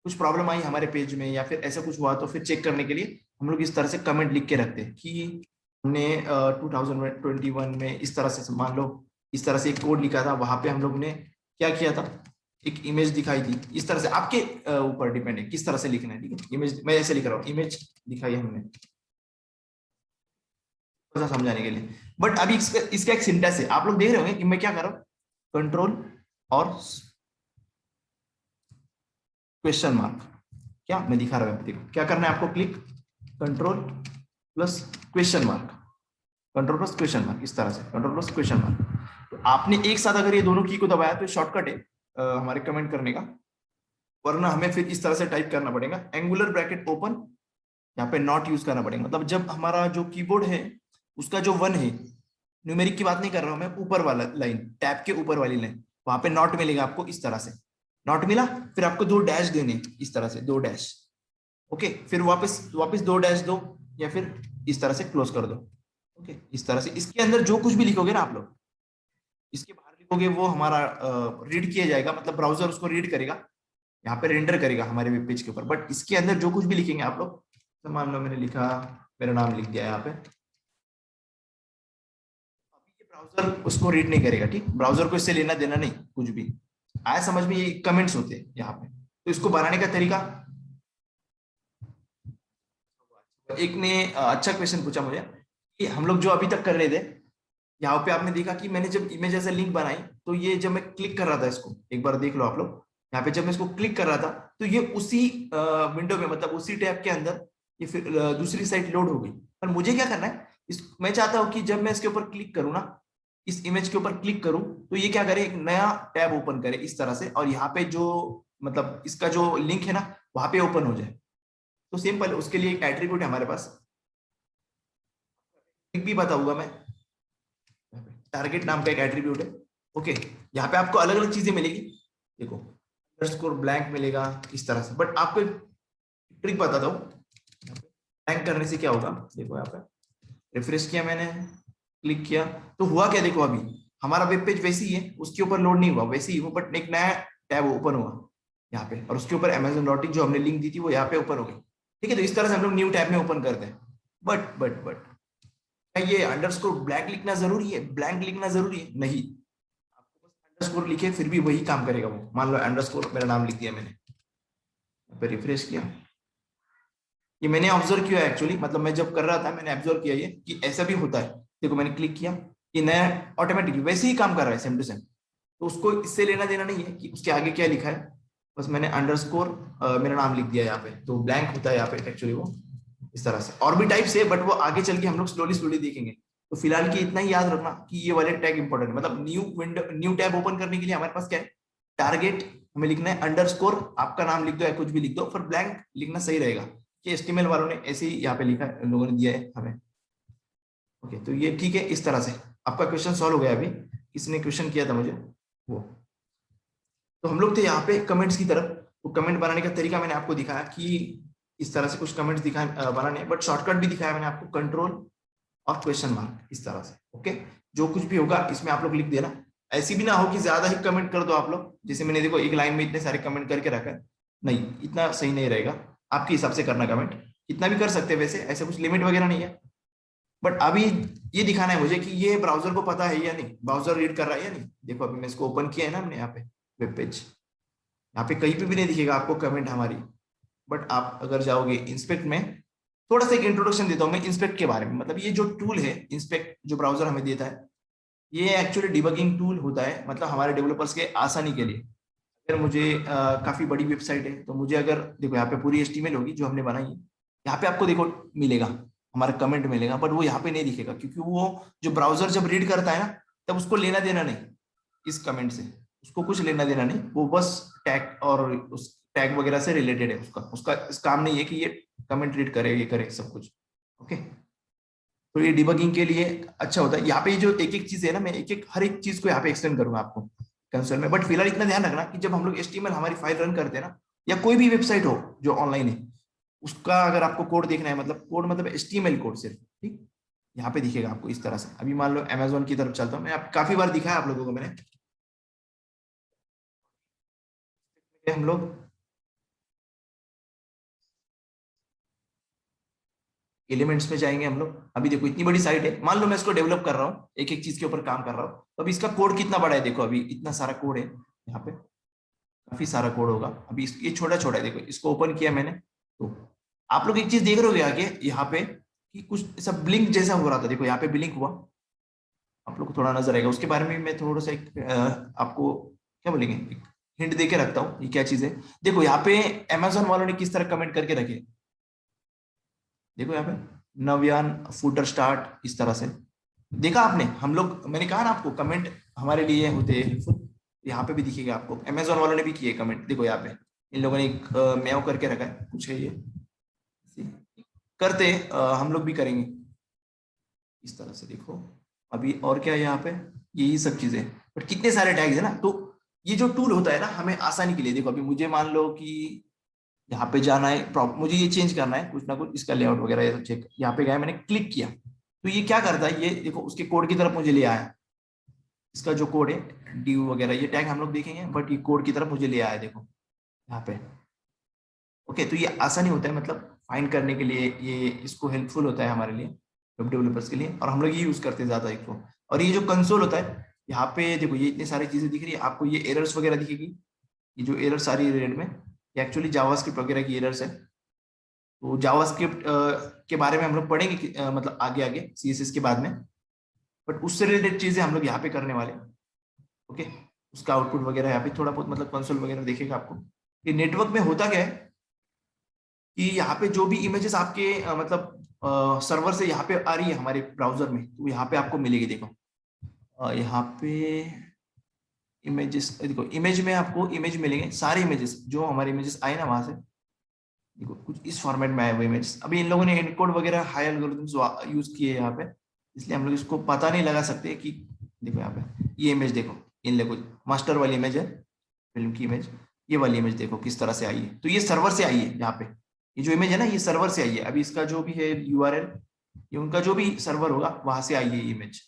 कुछ प्रॉब्लम आई हमारे पेज में या फिर ऐसा कुछ हुआ तो फिर चेक करने के लिए हम लोग इस तरह से कमेंट लिख के रखते हैं कि हमने 2021 में इस तरह से, मान लो इस तरह से एक कोड लिखा था, वहां पे हम लोग ने क्या किया था, एक इमेज दिखाई थी। इस तरह से आपके ऊपर डिपेंड है किस तरह से लिखना है, ठीक है। इमेज मैं ऐसे लिख रहा हूँ, इमेज दिखाई है हमने थोड़ा सा समझाने के लिए। बट अभी इसका एक सिंटेक्स है, आप लोग देख रहे होंगे कि मैं क्या कर रहा हूँ, कंट्रोल और क्वेश्चन मार्क, क्या मैं दिखा रहा हूँ, देखो क्या करना है आपको, click control plus question mark, control plus question mark, इस तरह से कंट्रोल प्लस क्वेश्चन मार्क। तो आपने एक साथ अगर ये दोनों की को दबाया तो शॉर्टकट है हमारे कमेंट करने का, वरना हमें फिर इस तरह से टाइप करना पड़ेगा, एंगुलर ब्रैकेट ओपन, यहाँ पे नॉट यूज करना पड़ेगा। मतलब जब हमारा जो कीबोर्ड है उसका जो 1 है, न्यूमेरिक की बात नहीं कर रहा हूं मैं, ऊपर वाला लाइन, टैब के ऊपर वाली लाइन, वहां पे नॉट मिलेगा आपको इस तरह से, नॉट मिला, फिर आपको 2 डैश देने इस तरह से, 2 डैश, ओके, फिर वापस वापस 2 डैश दो, या फिर इस तरह से क्लोज कर दो, ओके। इस तरह से इसके अंदर जो कुछ भी लिखोगे ना आप लोग, इसके बाहर लिखोगे वो हमारा रीड किया जाएगा, मतलब ब्राउजर उसको रीड करेगा, यहाँ पे रेंडर करेगा हमारे वेब पेज के ऊपर। बट इसके अंदर जो कुछ भी लिखेंगे आप लोग, तो मान लो मैंने लिखा, मेरा नाम लिख दिया यहाँ पे, अभी ये ब्राउजर उसको रीड नहीं करेगा, ठीक, ब्राउजर को इससे लेना देना नहीं कुछ भी। आया समझ में, ये कमेंट्स होते हैं यहाँ पे। तो इसको बनाने का तरीका, एक ने अच्छा क्वेश्चन पूछा मुझे कि हम लोग जो अभी तक कर रहे थे, यहाँ पे आपने देखा कि मैंने जब इमेज ऐसे लिंक बनाई तो ये जब मैं क्लिक कर रहा था, इसको एक बार देख लो आप लोग, यहाँ पे जब मैं इसको क्लिक कर रहा था तो ये उसी विंडो में, मतलब उसी टैब के अंदर ये फिर दूसरी साइट लोड हो गई। पर मुझे क्या करना है, मैं चाहता हूँ कि जब मैं इसके ऊपर क्लिक करूँ ना, इस इमेज के ऊपर क्लिक करूँ, तो ये क्या करे, एक नया टैब ओपन करे इस तरह से, और यहाँ पे जो मतलब इसका जो लिंक है ना वहां पे ओपन हो जाए। तो सिंपल, उसके लिए एक एट्रीब्यूट है हमारे पास, एक भी बताऊंगा मैं, टारगेट नाम का एक एट्रीब्यूट है। ओके, यहाँ पे आपको अलग अलग चीजें मिलेगी, देखो अंडरस्कोर ब्लैंक मिलेगा इस तरह से, बट आपको एक ट्रिक बताता हूँ। ब्लैंक करने से क्या होगा, देखो यहाँ पे रिफ्रेश किया मैंने, क्लिक किया, तो हुआ क्या, देखो अभी हमारा वेब पेज वैसे ही है, उसके ऊपर लोड नहीं हुआ, वैसे ही वो, बट एक नया टैब ओपन हुआ यहाँ पे, और उसके ऊपर amazon.in जो हमने लिंक दी थी वो यहाँ पे ओपन हो गई। ठीक है, तो इस तरह से हम लोग न्यू टैब में ओपन करते हैं। बट क्या ये अंडरस्कोर ब्लैंक लिखना जरूरी है, ब्लैंक लिखना जरूरी है? नहीं, आपको बस अंडरस्कोर लिखे फिर भी वही काम करेगा वो। मान लो अंडरस्कोर मेरा नाम लिख दिया मैंने, रिफ्रेश किया, ये मैंने ऑब्जर्व किया एक्चुअली, मतलब मैं जब कर रहा था मैंने ऑब्जर्व किया ये कि ऐसा भी होता है। देखो मैंने क्लिक किया, ये नया ऑटोमेटिकली वैसे ही काम कर रहा है सेम टू सेम, तो उसको इससे लेना देना नहीं है कि उसके आगे क्या लिखा है, बस मैंने अंडरस्कोर मेरा नाम लिख दिया यहाँ पे, तो ब्लैंक होता है यहाँ पे एक्चुअली वो इस तरह से। और भी टाइप से, बट वो आगे चल के हम लोग स्लोली स्लोली देखेंगे। तो फिलहाल की इतना ही याद रखना कि ये वाले टैग इंपॉर्टेंट है, मतलब new window, new tab open करने के लिए हमारे पास क्या है, टारगेट हमें लिखना है, अंडरस्कोर आपका नाम लिख दो या कुछ भी लिख दो, फिर ब्लैंक लिखना सही रहेगा, कि एचटीएमएल वालों ने ऐसे ही यहाँ पे लिखा है, लोगों ने दिया है हमें। ओके, तो ये ठीक है, इस तरह से आपका क्वेश्चन सॉल्व हो गया। अभी किसने क्वेश्चन किया था मुझे वो, तो हम लोग थे यहाँ पे कमेंट्स की तरफ। तो कमेंट बनाने का तरीका मैंने आपको दिखाया कि इस तरह से कुछ कमेंट्स दिखा बनाने, बट शॉर्टकट भी दिखाया मैंने आपको, कंट्रोल और क्वेश्चन मार्क इस तरह से। ओके, जो कुछ भी होगा इसमें आप लोग लिख देना, ऐसी भी ना हो कि ज्यादा ही कमेंट कर दो आप लोग, जैसे मैंने देखो एक लाइन में इतने सारे कमेंट करके रखा है, नहीं इतना सही नहीं रहेगा, आपके हिसाब से करना कमेंट, इतना भी कर सकते हैं वैसे, ऐसे कुछ लिमिट वगैरह नहीं है। बट अभी ये दिखाना है मुझे कि ये ब्राउजर को पता है या नहीं, ब्राउजर रीड कर रहा है या नहीं। देखो अभी मैं इसको ओपन किया है ना हमने यहाँ पे वेब पेज, यहाँ पे कहीं पे भी नहीं दिखेगा आपको कमेंट हमारी, बट आप अगर जाओगे इंस्पेक्ट में, थोड़ा सा एक इंट्रोडक्शन देता हूँ मैं इंस्पेक्ट के बारे में। मतलब ये जो टूल है इंस्पेक्ट, जो ब्राउजर हमें देता है, ये एक्चुअली डिबगिंग टूल होता है, मतलब हमारे डेवलपर्स के आसानी के लिए। अगर मुझे काफी बड़ी वेबसाइट है तो मुझे, अगर देखो यहाँ पे पूरी एचटीएमएल होगी जो हमने बनाई है, यहाँ पे आपको देखो मिलेगा, हमारा कमेंट मिलेगा, बट वो यहाँ पे नहीं दिखेगा, क्योंकि वो जो ब्राउजर जब रीड करता है ना, तब उसको लेना देना नहीं इस कमेंट से, उसको कुछ लेना देना नहीं, वो बस टैग और उस टैग वगैरह से रिलेटेड है, उसका उसका इस काम नहीं है कि ये कमेंट रीड करे, ये करे सब कुछ। ओके, तो ये डिबगिंग के लिए अच्छा होता है। यहाँ पे जो एक एक चीज है ना, मैं एक एक हर एक चीज को यहाँ पे एक्सप्लेन करूंगा आपको कंसोल में। बट फिलहाल इतना ध्यान रखना कि जब हम लोग एचटीएमएल हमारी फाइल रन करते हैं ना, या कोई भी वेबसाइट हो जो ऑनलाइन है, उसका अगर आपको कोड देखना है, मतलब कोड मतलब एचटीएमएल कोड सिर्फ, ठीक, यहाँ पे दिखेगा आपको इस तरह से। अभी मान लो अमेजोन की तरफ चलता हूँ मैं, काफी बार दिखाया आप लोगों को मैंने, हम लोग एलिमेंट्स में जाएंगे हम लोग। अभी देखो इतनी बड़ी साइट है, मान लो मैं इसको डेवलप कर रहा हूँ, एक एक चीज के ऊपर काम कर रहा हूँ, तो अभी इसका कोड कितना बड़ा है, देखो अभी इतना सारा कोड है यहाँ पे, काफी सारा कोड होगा। अभी ये छोटा छोटा है, देखो इसको ओपन किया मैंने, तो आप लोग एक चीज देख रहे हो आगे यहाँ पे कि कुछ ऐसा ब्लिंक जैसा हो रहा था, देखो यहाँ पे ब्लिंक हुआ, आप लोग को थोड़ा नजर आएगा, उसके बारे में मैं थोड़ा सा एक आपको क्या बोलेंगे, एक हिंट दे के रखता हूँ, ये क्या चीज है। देखो यहाँ पे अमेजोन वालों ने किस तरह कमेंट करके रखे, देखो यहाँ पे नव्यान फूटर स्टार्ट इस तरह से, देखा आपने, हम लोग, मैंने कहा ना आपको कमेंट हमारे लिए होते हैं हेल्पफुल, यहाँ पे भी दिखेगा आपको, अमेजोन वालों ने भी किए कमेंट, देखो यहाँ पे इन लोगों ने एक मेव करके रखा है, कुछ है ये, करते हम लोग भी करेंगे इस तरह से। देखो अभी और क्या है यहाँ पे, यही सब चीजें, बट कितने सारे टैग्स है ना, तो ये जो टूल होता है ना हमें आसानी के लिए, देखो अभी मुझे मान लो कि यहाँ पे जाना है, मुझे ये चेंज करना है कुछ ना कुछ, इसका लेआउट वगैरह ये चेक, यहाँ पे गया मैंने क्लिक किया, तो ये क्या करता है, ये देखो उसके कोड की तरफ मुझे ले आया, इसका जो कोड है ड्यू वगैरह ये टैग हम लोग देखेंगे, बट ये कोड की तरफ मुझे ले आया है, देखो यहाँ पे। ओके, तो ये आसानी होता है, मतलब फाइंड करने के लिए ये इसको हेल्पफुल होता है हमारे लिए, वेब डेवलपर्स के लिए, और हम लोग ये यूज करते हैं ज्यादा इसको। और ये जो कंसोल होता है, यहाँ पे देखो ये इतनी सारी चीजें दिख रही है आपको, ये एरर्स वगैरह दिखेगी, ये जो एरर्स आ रही है रेड में, ये एक्चुअली जावास्क्रिप्ट वगैरह की एरर्स है। तो जावास्क्रिप्ट के बारे में हम लोग पढ़ेंगे मतलब आगे आगे सीएसएस के बाद में। बट उससे रिलेटेड चीजें हम लोग यहाँ पे करने वाले हैं। ओके, उसका आउटपुट वगैरह यहाँ पे थोड़ा बहुत मतलब कंसोल वगैरह देखेगा आपको। ये नेटवर्क में होता क्या है कि यहाँ पे जो भी इमेजेस आपके मतलब सर्वर से यहाँ पे आ रही है हमारे ब्राउजर में, तो यहाँ पे आपको मिलेगी। देखो यहाँ पे इमेजेस, देखो इमेज में आपको इमेज मिलेंगे, सारे इमेजेस जो हमारे इमेजेस आए ना वहां से, देखो कुछ इस फॉर्मेट में आए हुए इमेजेस। अभी इन लोगों ने एनकोड वगैरह हाई एल्गोरिथम्स यूज किए यहाँ पे, इसलिए हम लोग इसको पता नहीं लगा सकते कि देखो यहाँ पे ये इमेज देखो, इन लोगों मास्टर वाली इमेज है फिल्म की इमेज, ये वाली इमेज देखो किस तरह से आई है। तो ये सर्वर से आई है, यहाँ पे ये जो इमेज है ना ये सर्वर से आई है। अभी इसका जो भी है यूआरएल, ये उनका जो भी सर्वर होगा वहां से आई है ये इमेज।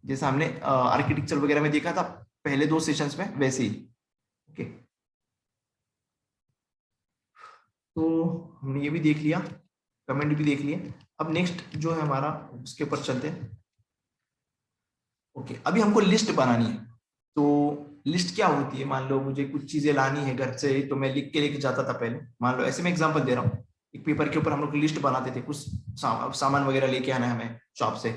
जैसे हमने आर्किटेक्चर वगैरह में देखा था पहले 2 सेशंस में, वैसे ही। ओके, तो हमने ये भी देख लिया, कमेंट भी देख लिए। अब नेक्स्ट जो है हमारा, उसके ऊपर चलते हैं। ओके, अभी हमको लिस्ट बनानी है। तो लिस्ट क्या होती है, मान लो मुझे कुछ चीजें लानी है घर से, तो मैं लिख के लेके जाता था पहले। मान लो ऐसे मैं एग्जांपल दे रहा हूँ, एक पेपर के ऊपर हम लोग लिस्ट बनाते थे, कुछ सामान वगैरह लेके आना है हमें शॉप से।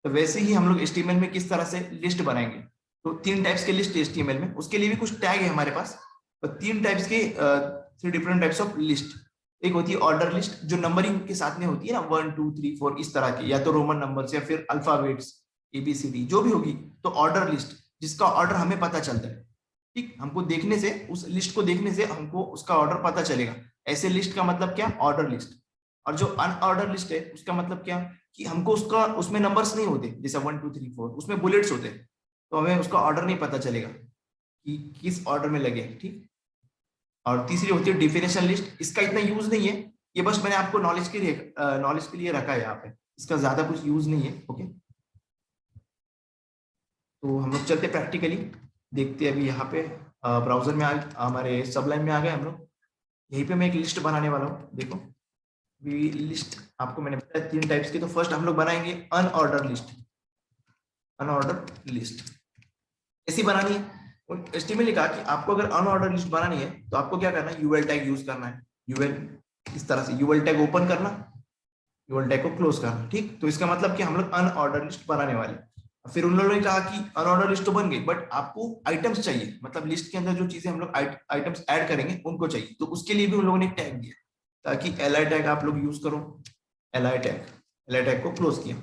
तो वैसे ही हम लोग HTML में किस तरह से लिस्ट बनाएंगे। तो 3 टाइप्स के लिस्ट HTML में, उसके लिए भी कुछ टैग है हमारे पास। तो 3 टाइप्स के 3 डिफरेंट टाइप्स ऑफ लिस्ट। एक होती है ऑर्डर लिस्ट, जो नंबरिंग के साथ में होती है ना, 1 2 3 4 इस तरह की, या तो रोमन नंबर या फिर अल्फाबेट्स ABCD जो भी होगी। तो ऑर्डर लिस्ट, जिसका ऑर्डर हमें पता चलता है। ठीक, हमको देखने से, उस लिस्ट को देखने से हमको उसका ऑर्डर पता चलेगा। ऐसे लिस्ट का मतलब क्या, ऑर्डर लिस्ट। और जो अनऑर्डर लिस्ट है उसका मतलब क्या, कि हमको उसका उसमें नंबर्स नहीं होते, जैसे 1 2 3 4, उसमें बुलेट्स होते हैं। तो हमें उसका ऑर्डर नहीं पता चलेगा कि किस ऑर्डर में लगे। ठीक, और तीसरी होती है डेफिनेशन लिस्ट। इसका इतना यूज नहीं है, ये बस मैंने आपको नॉलेज के लिए रखा है यहाँ पे, इसका ज्यादा कुछ यूज नहीं है। ओके, तो हम लोग चलते प्रैक्टिकली देखते हैं। अभी यहाँ पे ब्राउजर में हमारे सबलाइन में आ गए हम लोग। यहीं पे मैं एक लिस्ट बनाने वाला हूँ। देखो भी लिस्ट आपको मैंने बताया 3 टाइप्स की। तो फर्स्ट हम लोग बनाएंगे अनऑर्डर लिस्ट। अनऑर्डर लिस्ट ऐसी बनानी है। HTML ने कहा कि आपको अगर अनऑर्डर लिस्ट बनानी है तो आपको क्या करना है, यूएल टैग यूज करना है। यूएल इस तरह से, यूएल टैग ओपन करना, यूएल टैग को क्लोज करना। ठीक, तो इसका मतलब कि हम लोग अनऑर्डर लिस्ट बनाने वाले। फिर उन लोगों ने कहा कि अनऑर्डर लिस्ट तो बन गई, बट आपको आइटम्स चाहिए, मतलब लिस्ट के अंदर जो चीजें हम लोग आइटम्स ऐड करेंगे उनको चाहिए। तो उसके लिए भी उन लोगों ने एक टैग दिया, ताकि li टैग आप लोग यूज करो। li टैग को क्लोज किया।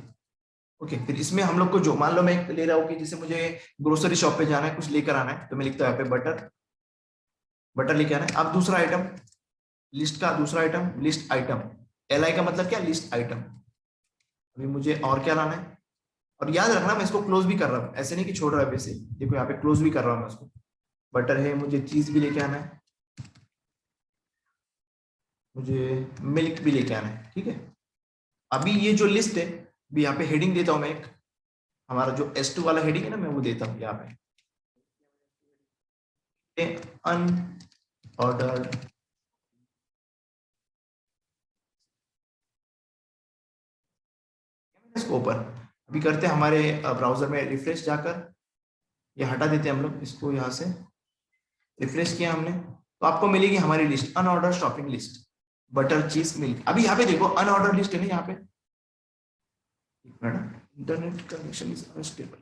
ओके, फिर इसमें हम लोग को जो, मान लो मैं ले रहा हूँ कि जैसे मुझे ग्रोसरी शॉप पे जाना है, कुछ लेकर आना है, तो मैं लिखता हूँ यहाँ पे बटर लेके आना है। अब दूसरा आइटम, लिस्ट का दूसरा आइटम, लिस्ट आइटम। li का मतलब क्या, लिस्ट आइटम। अभी मुझे और क्या लाना है, और याद रखना मैं इसको क्लोज भी कर रहा हूँ, ऐसे नहीं कि छोड़ रहा है वैसे। देखो यहाँ पे क्लोज भी कर रहा हूँ मैं इसको। बटर है, मुझे चीज भी लेके आना है, मुझे मिल्क भी लेके आना है। ठीक है, अभी ये जो लिस्ट है, अभी यहाँ पे हेडिंग देता हूँ मैं एक, हमारा जो S2 वाला हेडिंग है ना, मैं वो देता हूँ यहाँ पे, अनऑर्डर्ड। इसको ऊपर अभी करते हैं हमारे ब्राउजर में रिफ्रेश जाकर, ये हटा देते हैं हम लोग इसको। यहाँ से रिफ्रेश किया हमने, तो आपको मिलेगी हमारी list, unordered shopping list, butter cheese milk. अभी यहाँ पे देखो अनऑर्डर लिस्ट है ना यहाँ पे, internet connection is unstable.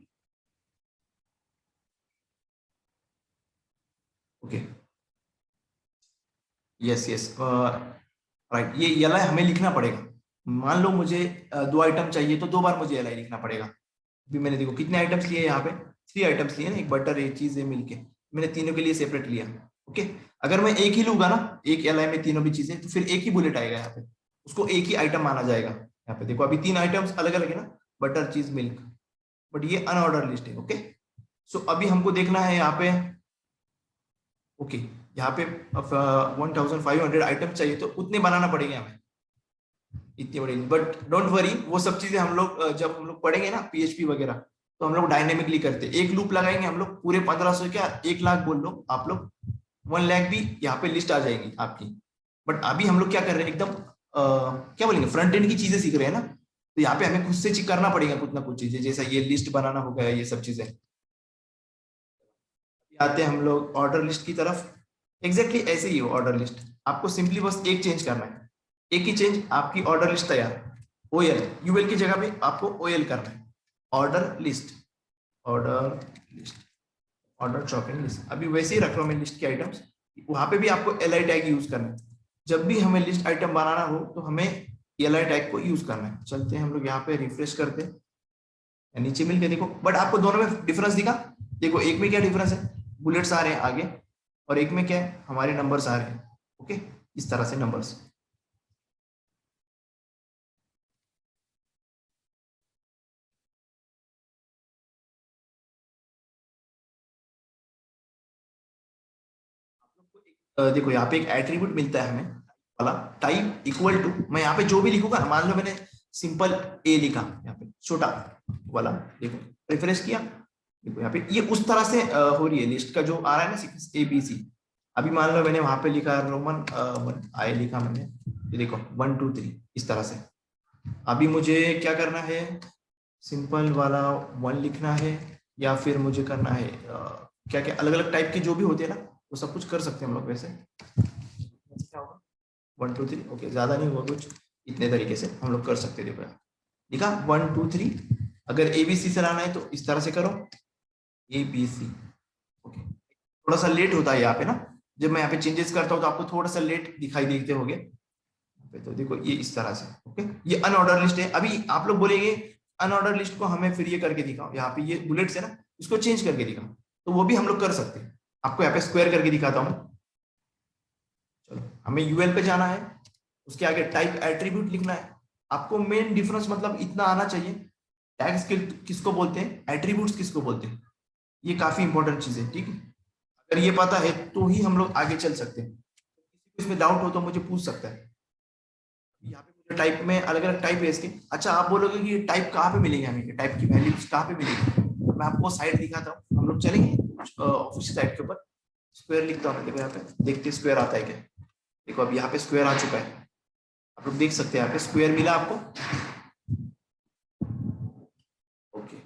Okay, yes yes right, ये एल हमें लिखना पड़ेगा। मान लो मुझे 2 आइटम चाहिए, तो 2 बार मुझे एल लिखना पड़ेगा। अभी मैंने देखो कितने आइटम्स लिए यहाँ पे, 3 आइटम्स लिए ना, एक बटर, एक चीज, है मिल्क है। मैंने तीनों के लिए सेपरेट लिया। ओके, अगर मैं एक ही लूंगा ना, एक एल में तीनों भी चीजें, तो फिर एक ही बुलेट आएगा यहाँ पे, उसको एक ही आइटम माना जाएगा। यहाँ पे देखो अभी 3 आइटम्स अलग अलग है ना, बटर चीज मिल्क, बट ये अनऑर्डर लिस्ट है। ओके, सो अभी हमको देखना है यहाँ पे। ओके, यहाँ पे 1500 आइटम चाहिए, तो उतने बनाना पड़ेंगे हमें, इतनी बड़ी। बट डोंट वरी, वो सब चीजें हम लोग जब हम लोग पढ़ेंगे ना PHP वगैरह, तो हम लोग डायनेमिकली करते हैं। एक लूप लगाएंगे हम लोग, पूरे 1500 क्या 1 लाख बोल लो आप लोग, 1 लाख भी यहाँ पे लिस्ट आ जाएगी आपकी। बट अभी हम लोग क्या कर रहे हैं, एकदम क्या बोलेंगे, फ्रंट एंड की चीजें सीख रहे हैं ना, तो यहाँ पे हमें खुद से करना पड़ेगा कुछ ना कुछ चीजें, जैसा ये लिस्ट बनाना हो गया, ये सब चीजें। आते हैं हम लोग ऑर्डर लिस्ट की तरफ। एग्जैक्टली ऐसे ही हो ऑर्डर लिस्ट, आपको सिंपली बस एक चेंज करना है, एक ही चेंज, आपकी ऑर्डर लिस्ट तैयार। OL, UL की जगह पे आपको OL करना है। Order list, order list, order shopping list, अभी वैसे ही रख रहा हूँ मैं लिस्ट के आइटम्स। वहां पे भी आपको एल टैग यूज करना है। जब भी हमें लिस्ट आइटम बनाना हो तो हमें एल टैग को यूज करना है। चलते हैं हम लोग यहाँ पे रिफ्रेश करते हैं, नीचे मिल के देखो, बट आपको दोनों में डिफरेंस दिखा? देखो एक में क्या डिफरेंस है, बुलेट्स आ रहे हैं आगे, और एक में क्या है, हमारे नंबर्स आ रहे हैं। ओके, इस तरह से नंबर्स। देखो यहाँ पे एक एट्रीब्यूट मिलता है हमें वाला, टाइप इक्वल टू, मैं यहाँ पे जो भी लिखूंगा, मान लो मैंने सिंपल ए लिखा यहाँ पे छोटा वाला, देखो रिफ्रेश किया, देखो यहाँ पे ये उस तरह से हो रही है लिस्ट का जो आ रहा है ना, ABC। अभी मान लो मैंने वहां पे लिखा रोमन आई लिखा मैंने, ये देखो 1 2 3 इस तरह से। अभी मुझे क्या करना है, सिंपल वाला 1 लिखना है, या फिर मुझे करना है क्या क्या अलग अलग टाइप के जो भी होते हैं ना, वो सब कुछ कर सकते हैं हम लोग। वैसे क्या होगा, 1 2 3, ओके, ज्यादा नहीं हुआ कुछ, इतने तरीके से हम लोग कर सकते हैं। देखो यार लिखा 1 2 3, अगर ABC से लाना है तो इस तरह से करो, ABC। ओके, थोड़ा सा लेट होता है यहाँ पे ना, जब मैं यहाँ पे चेंजेस करता हूँ तो आपको थोड़ा सा लेट दिखाई देते होंगे। तो देखो ये इस तरह से। ओके, ये अनऑर्डर लिस्ट है। अभी आप लोग बोलेंगे अनऑर्डर लिस्ट को हमें फिर ये करके दिखाओ, यहाँ पे ये बुलेट्स है ना, इसको चेंज करके दिखाओ, तो वो भी हम लोग कर सकते हैं। आपको यहाँ पे स्क्वायर करके दिखाता हूँ। चलो, हमें यूएल पे जाना है, उसके आगे टाइप एट्रीब्यूट लिखना है। आपको मेन डिफरेंस मतलब इतना आना चाहिए, टैग्स किसको बोलते हैं, एट्रीब्यूट्स किसको बोलते हैं, ये काफी इंपॉर्टेंट चीज है। ठीक है, अगर ये पता है तो ही हम लोग आगे चल सकते हैं। किसी को इसमें डाउट हो तो मुझे पूछ सकता है। यहाँ पे मुझे टाइप में अलग अलग टाइप है इसके। अच्छा, आप बोलोगे कि ये टाइप कहाँ पे मिलेगी, हमें टाइप की वैल्यूज कहाँ पे मिलेगी? मैं आपको साइड दिखाता हूँ, हम लोग चलेंगे ऑफिस साइड के ऊपर। स्क्वायर लिखता हूँ, देखो यहाँ पे देखते स्क्वायर आता है क्या। देखो अब यहाँ पे स्क्वायर आ चुका है, आप लोग देख सकते हैं यहाँ पे स्क्वायर मिला आपको। ओके,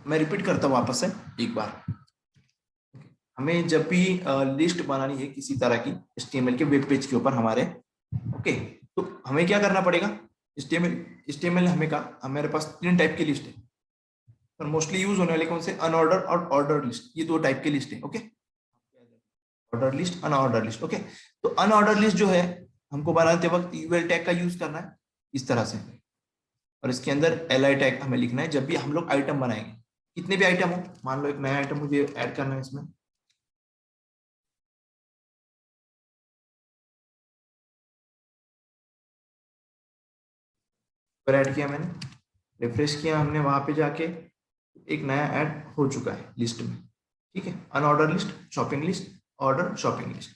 मैं रिपीट करता हूँ वापस से एक बार। हमें जब भी लिस्ट बनानी है किसी तरह की HTML के वेब पेज के ऊपर हमारे, ओके, तो हमें क्या करना पड़ेगा, HTML हमें का हमारे पास 3 टाइप की लिस्ट है, पर मोस्टली यूज होने वाले कौन से, अनऑर्डर और ऑर्डर लिस्ट, ये 2 टाइप की लिस्ट है। Okay, order list, unordered list. Okay, तो अनऑर्डर लिस्ट जो है हमको बनाते वक्त यूएल टैग का यूज करना है इस तरह से, और इसके अंदर li टैग हमें लिखना है जब भी हम लोग आइटम बनाएंगे। कितने भी आइटम हो, मान लो एक नया आइटम मुझे ऐड करना है इसमें, पर ऐड किया मैंने, रिफ्रेश किया हमने, वहां पे जाके एक नया ऐड हो चुका है लिस्ट में। ठीक है, unordered list, shopping list, order shopping list.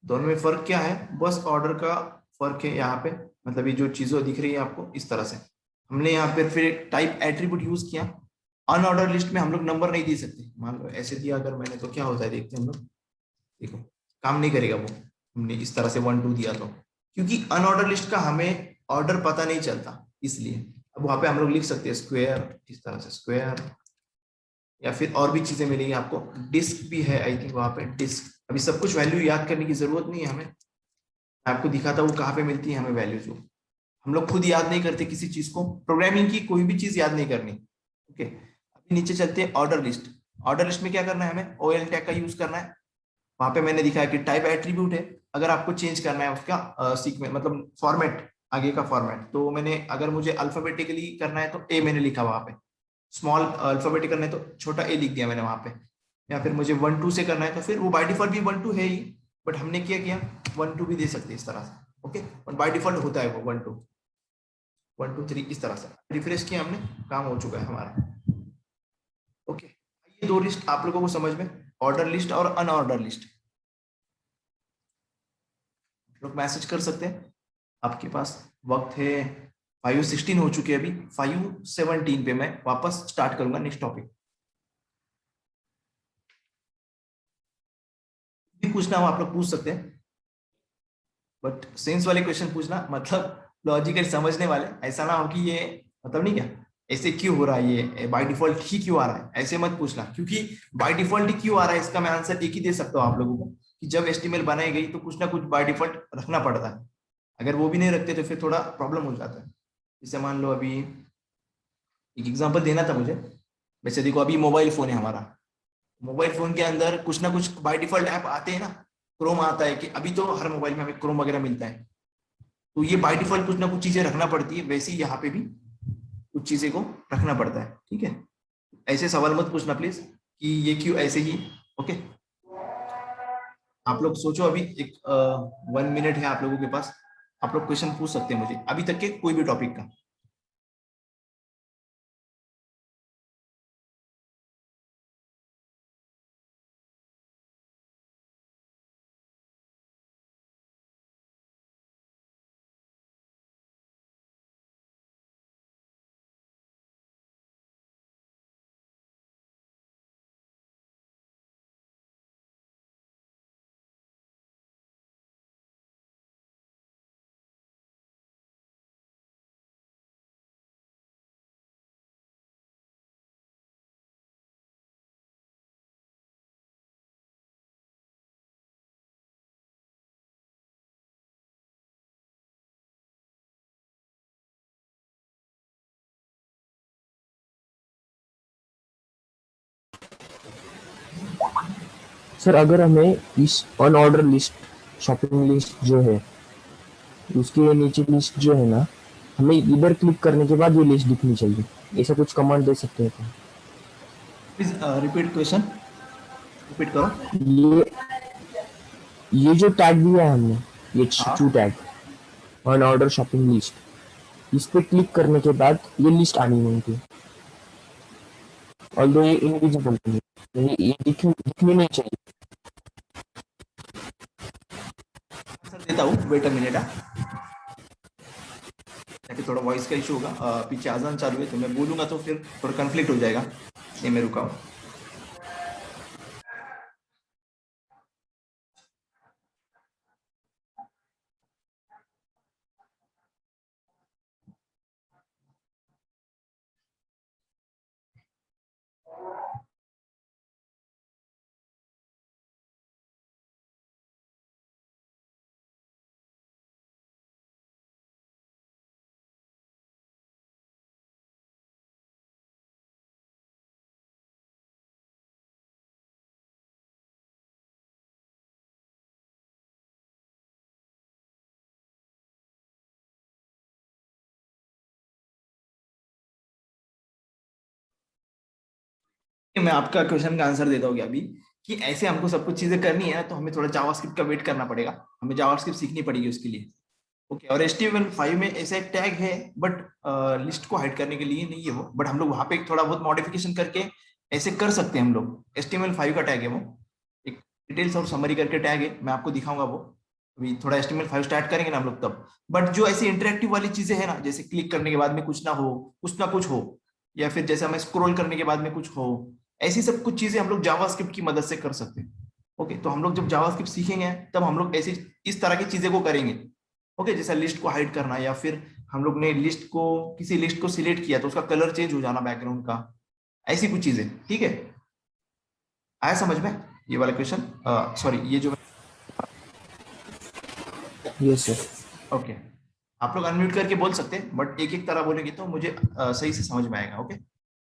दोनों में फर्क क्या है, बस ऑर्डर का फर्क है यहाँ पे, मतलब ये जो चीजें दिख रही है आपको इस तरह से। हमने यहाँ पे फिर टाइप एट्रीब्यूट यूज किया। अनऑर्डर लिस्ट में हम लोग नंबर नहीं दे सकते, मान लो ऐसे दिया अगर मैंने, तो क्या होता है देखते हैं हम लोग। देखो काम नहीं करेगा वो, हमने इस तरह से 1 2 दिया तो, क्योंकि अनऑर्डर लिस्ट का हमें ऑर्डर पता नहीं चलता, इसलिए। अब वहां पे हम लोग लिख सकते हैं स्क्वायर, इस तरह से स्क्वायर, या फिर और भी चीजें मिलेंगी आपको, डिस्क भी है आई थिंक वहां पे, डिस्क। अभी सब कुछ वैल्यू याद करने की जरूरत नहीं है हमें, मैं आपको दिखाता हूँ कहाँ पे मिलती है हमें वैल्यूज। वो हम लोग खुद याद नहीं करते किसी चीज को, प्रोग्रामिंग की कोई भी चीज याद नहीं करनी। ओके, अभी नीचे चलते हैं ऑर्डर लिस्ट। ऑर्डर लिस्ट में क्या करना है, हमें OL टैग का यूज करना है। वहां पे मैंने दिखाया कि टाइप एट्रीब्यूट है, अगर आपको चेंज करना है उसका सीक्वेंस मतलब फॉर्मेट, आगे का फॉर्मेट, तो मैंने अगर मुझे अल्फाबेटिकली करना है तो ए मैंने लिखा वहां पे, स्मॉल अल्फाबेटिक करना है तो छोटा ए लिख दिया मैंने वहां पे, या फिर मुझे 1 2 से करना है तो फिर वो बाय डिफॉल्ट भी 1 2 है ही, बट हमने क्या किया 1 2 भी दे सकते हैं इस तरह से। ओके, और बाय डिफॉल्ट होता है वो 1 2 1 2 3 इस तरह से। रिफ्रेश किया हमने, काम हो चुका है हमारा। ओके, ये 2 लिस्ट आप लोगों को समझ में, ऑर्डर लिस्ट और अनऑर्डर लिस्ट। लोग मैसेज कर सकते हैं, आपके पास वक्त है। 5:16 हो चुके हैं, अभी 5:17 पे मैं वापस स्टार्ट करूंगा नेक्स्ट टॉपिक। भी पूछना हो आप लोग पूछ सकते हैं, बट सेंस वाले क्वेश्चन पूछना, मतलब लॉजिकल समझने वाले, ऐसा ना हो कि ये मतलब नहीं क्या, ऐसे क्यों हो रहा है, ये बाय डिफॉल्ट ही क्यों आ रहा है, ऐसे मत पूछना, क्योंकि बाय डिफॉल्ट ही क्यों आ रहा है इसका मैं आंसर एक ही दे सकता हूँ आप लोगों को, कि जब HTML बनाई गई तो कुछ ना कुछ बाय डिफॉल्ट रखना पड़ता है, अगर वो भी नहीं रखते तो फिर थोड़ा प्रॉब्लम हो जाता है। जैसे मान लो अभी एक एग्जांपल देना था मुझे। वैसे देखो अभी मोबाइल फोन है हमारा, मोबाइल फोन के अंदर कुछ ना कुछ बाय डिफॉल्ट ऐप आते हैं ना। क्रोम आता है कि अभी तो हर मोबाइल में हमें क्रोम वगैरह मिलता है, तो ये बाय डिफॉल्ट कुछ ना कुछ चीजें रखना पड़ती है, वैसे ही यहाँ पे भी कुछ चीजें को रखना पड़ता है। ठीक है, ऐसे सवाल मत पूछना प्लीज कि ये क्यों ऐसे ही। ओके, आप लोग सोचो अभी एक 1 मिनट है आप लोगों के पास, आप लोग क्वेश्चन पूछ सकते हैं मुझे अभी तक के कोई भी टॉपिक का। सर अगर हमें इस अनऑर्डर लिस्ट शॉपिंग लिस्ट जो है उसके नीचे लिस्ट जो है ना, हमें इधर क्लिक करने के बाद ये लिस्ट दिखनी चाहिए, ऐसा कुछ कमांड दे सकते हैं क्या? प्लीज रिपीट क्वेश्चन, रिपीट करो। ये ये जो टैग दिया है हमने, ये टू हाँ, टैग अनऑर्डर शॉपिंग लिस्ट, इस पे क्लिक करने के बाद ये लिस्ट आनी होगी, ऑल्दो ये इनविजिबल है, ये दिखनी नहीं चाहिए। आंसर देता हूँ, वेट अ मिनट। ताकि थोड़ा वॉइस का इशू होगा, पीछे आजान चालू है तो मैं बोलूंगा तो फिर थोड़ा कंफ्लिक्ट हो जाएगा, इसलिए मैं रुका हूँ। मैं आपका क्वेश्चन का आंसर देता हूँ अभी, कि ऐसे हमको सब कुछ चीजें करनी है तो हमें थोड़ा जावास्क्रिप्ट का वेट करना पड़ेगा, हमें जावास्क्रिप्ट सीखनी पड़ेगी उसके लिए। ओके, और HTML5 में ऐसा एक टैग है, बट लिस्ट को हाइड करने के लिए नहीं है वो, बट हम लोग वहां पे थोड़ा बहुत मॉडिफिकेशन करके ऐसे कर सकते हैं हम लोग। HTML5 का टैग है वो, एक डिटेल्स और समरी करके टैग है, मैं आपको दिखाऊंगा वो। अभी थोड़ा HTML5 स्टार्ट करेंगे ना हम लोग तब। बट जो ऐसी इंटरेक्टिव वाली चीजें है ना, जैसे क्लिक करने के बाद में कुछ ना कुछ हो, या फिर जैसे हमें स्क्रॉल करने के बाद में कुछ हो, ऐसी सब कुछ चीजें हम लोग जावास्क्रिप्ट की मदद से कर सकते हैं। ओके, तो हम लोग जब जावास्क्रिप्ट सीखेंगे तब हम लोग ऐसी इस तरह की चीजें को करेंगे। ओके, जैसा लिस्ट को हाइड करना, या फिर हम लोग ने किसी लिस्ट को सिलेक्ट किया तो उसका कलर चेंज हो जाना बैकग्राउंड का, ऐसी कुछ चीजें। ठीक है, आया समझ में ये वाला क्वेश्चन? सॉरी, ये जो। Yes sir. ओके, आप लोग अनम्यूट करके बोल सकते हैं, बट एक एक तरह बोलेंगे तो मुझे सही से समझ में आएगा। ओके,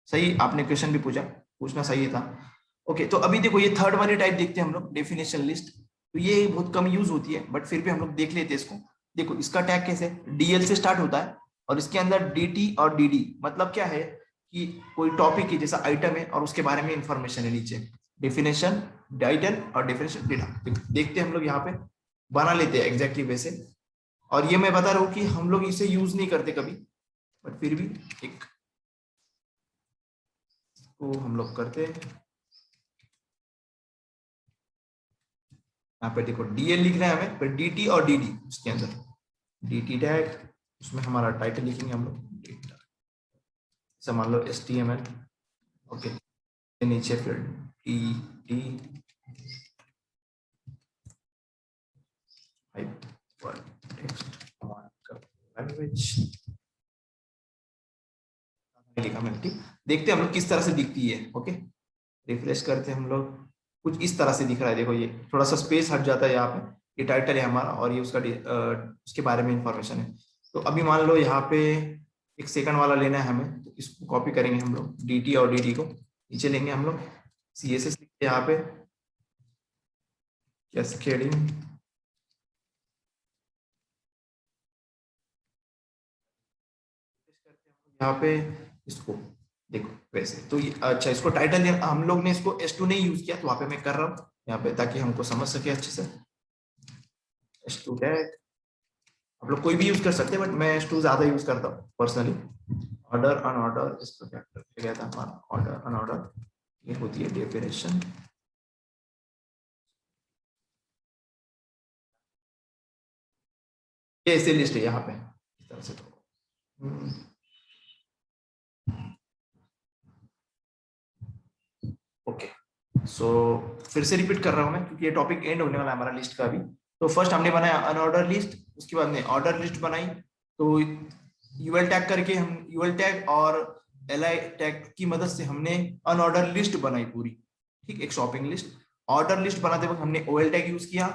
सही आपने क्वेश्चन भी पूछा, पूछना सही था। ओके, तो अभी देखो ये थर्ड वाली टाइप देखते हैं हम लोग, डेफिनेशन लिस्ट। तो ये बहुत कम यूज होती है, बट फिर भी हम लोग देख लेते हैं इसको। देखो इसका टैग कैसे, DL से स्टार्ट होता है, और इसके अंदर DT और DD, मतलब क्या है कि कोई टॉपिक है जैसा आइटम है और उसके बारे में इंफॉर्मेशन है नीचे, डेफिनेशन, टाइटल और डेफिनेशन डेटा। देखते हैं हम लोग यहाँ पे बना लेते हैं एग्जैक्टली वैसे। और ये मैं बता रहा हूँ कि हम लोग इसे यूज नहीं करते कभी, बट फिर भी एक को हम लोग करते हैं। यहाँ पे देखो DL लिख रहे हैं हमें, फिर DT और DD उसके अंदर, DT टैग, उसमें हमारा टाइटल लिखेंगे हम लोग, जैसे मान लो HTML। ओके, नीचे फिर DT लैंग्वेज लिखा मैंने। ठीक, देखते हैं हम लोग किस तरह से दिखती है। ओके, रिफ्रेश करते हैं हम लोग, कुछ इस तरह से दिख रहा है। देखो ये थोड़ा सा स्पेस हट जाता है यहाँ पे, ये टाइटल है हमारा और ये उसके बारे में इंफॉर्मेशन है। तो अभी मान लो यहाँ पे एक सेकंड वाला लेना है हमें, तो इसको कॉपी करेंगे हम लोग, dt और dt को नीचे लेंगे हम लोग, css लिखते हैं यहाँ पे कैस्केडिंग, यहाँ पे इसको देखो वैसे तो ये अच्छा, इसको टाइटल हम लोग ने इसको S2 नहीं यूज किया, तो वहां पे मैं कर रहा हूँ यहाँ पे ताकि हमको समझ सके अच्छे से। S2 टैग आप लोग कोई भी यूज कर सकते हैं, बट मैं S2 ज्यादा यूज करता हूँ पर्सनली। ऑर्डर अनऑर्डर, इसको क्या गया था हमारा, ऑर्डर अनऑर्डर, ये होती है डेफिनेशन। ये ऐसे लिस्ट है यहाँ पे इस तरह से। तो ओके, सो फिर से रिपीट कर रहा हूँ मैं, क्योंकि ये टॉपिक एंड होने वाला है हमारा लिस्ट का अभी। तो फर्स्ट हमने बनाया अनऑर्डर लिस्ट, उसके बाद में ऑर्डर लिस्ट बनाई, तो यूएल टैग करके हम यूएल टैग और एलआई टैग की मदद से हमने अनऑर्डर लिस्ट बनाई पूरी, ठीक, एक शॉपिंग लिस्ट। ऑर्डर लिस्ट बनाते वक्त हमने ओएल टैग यूज किया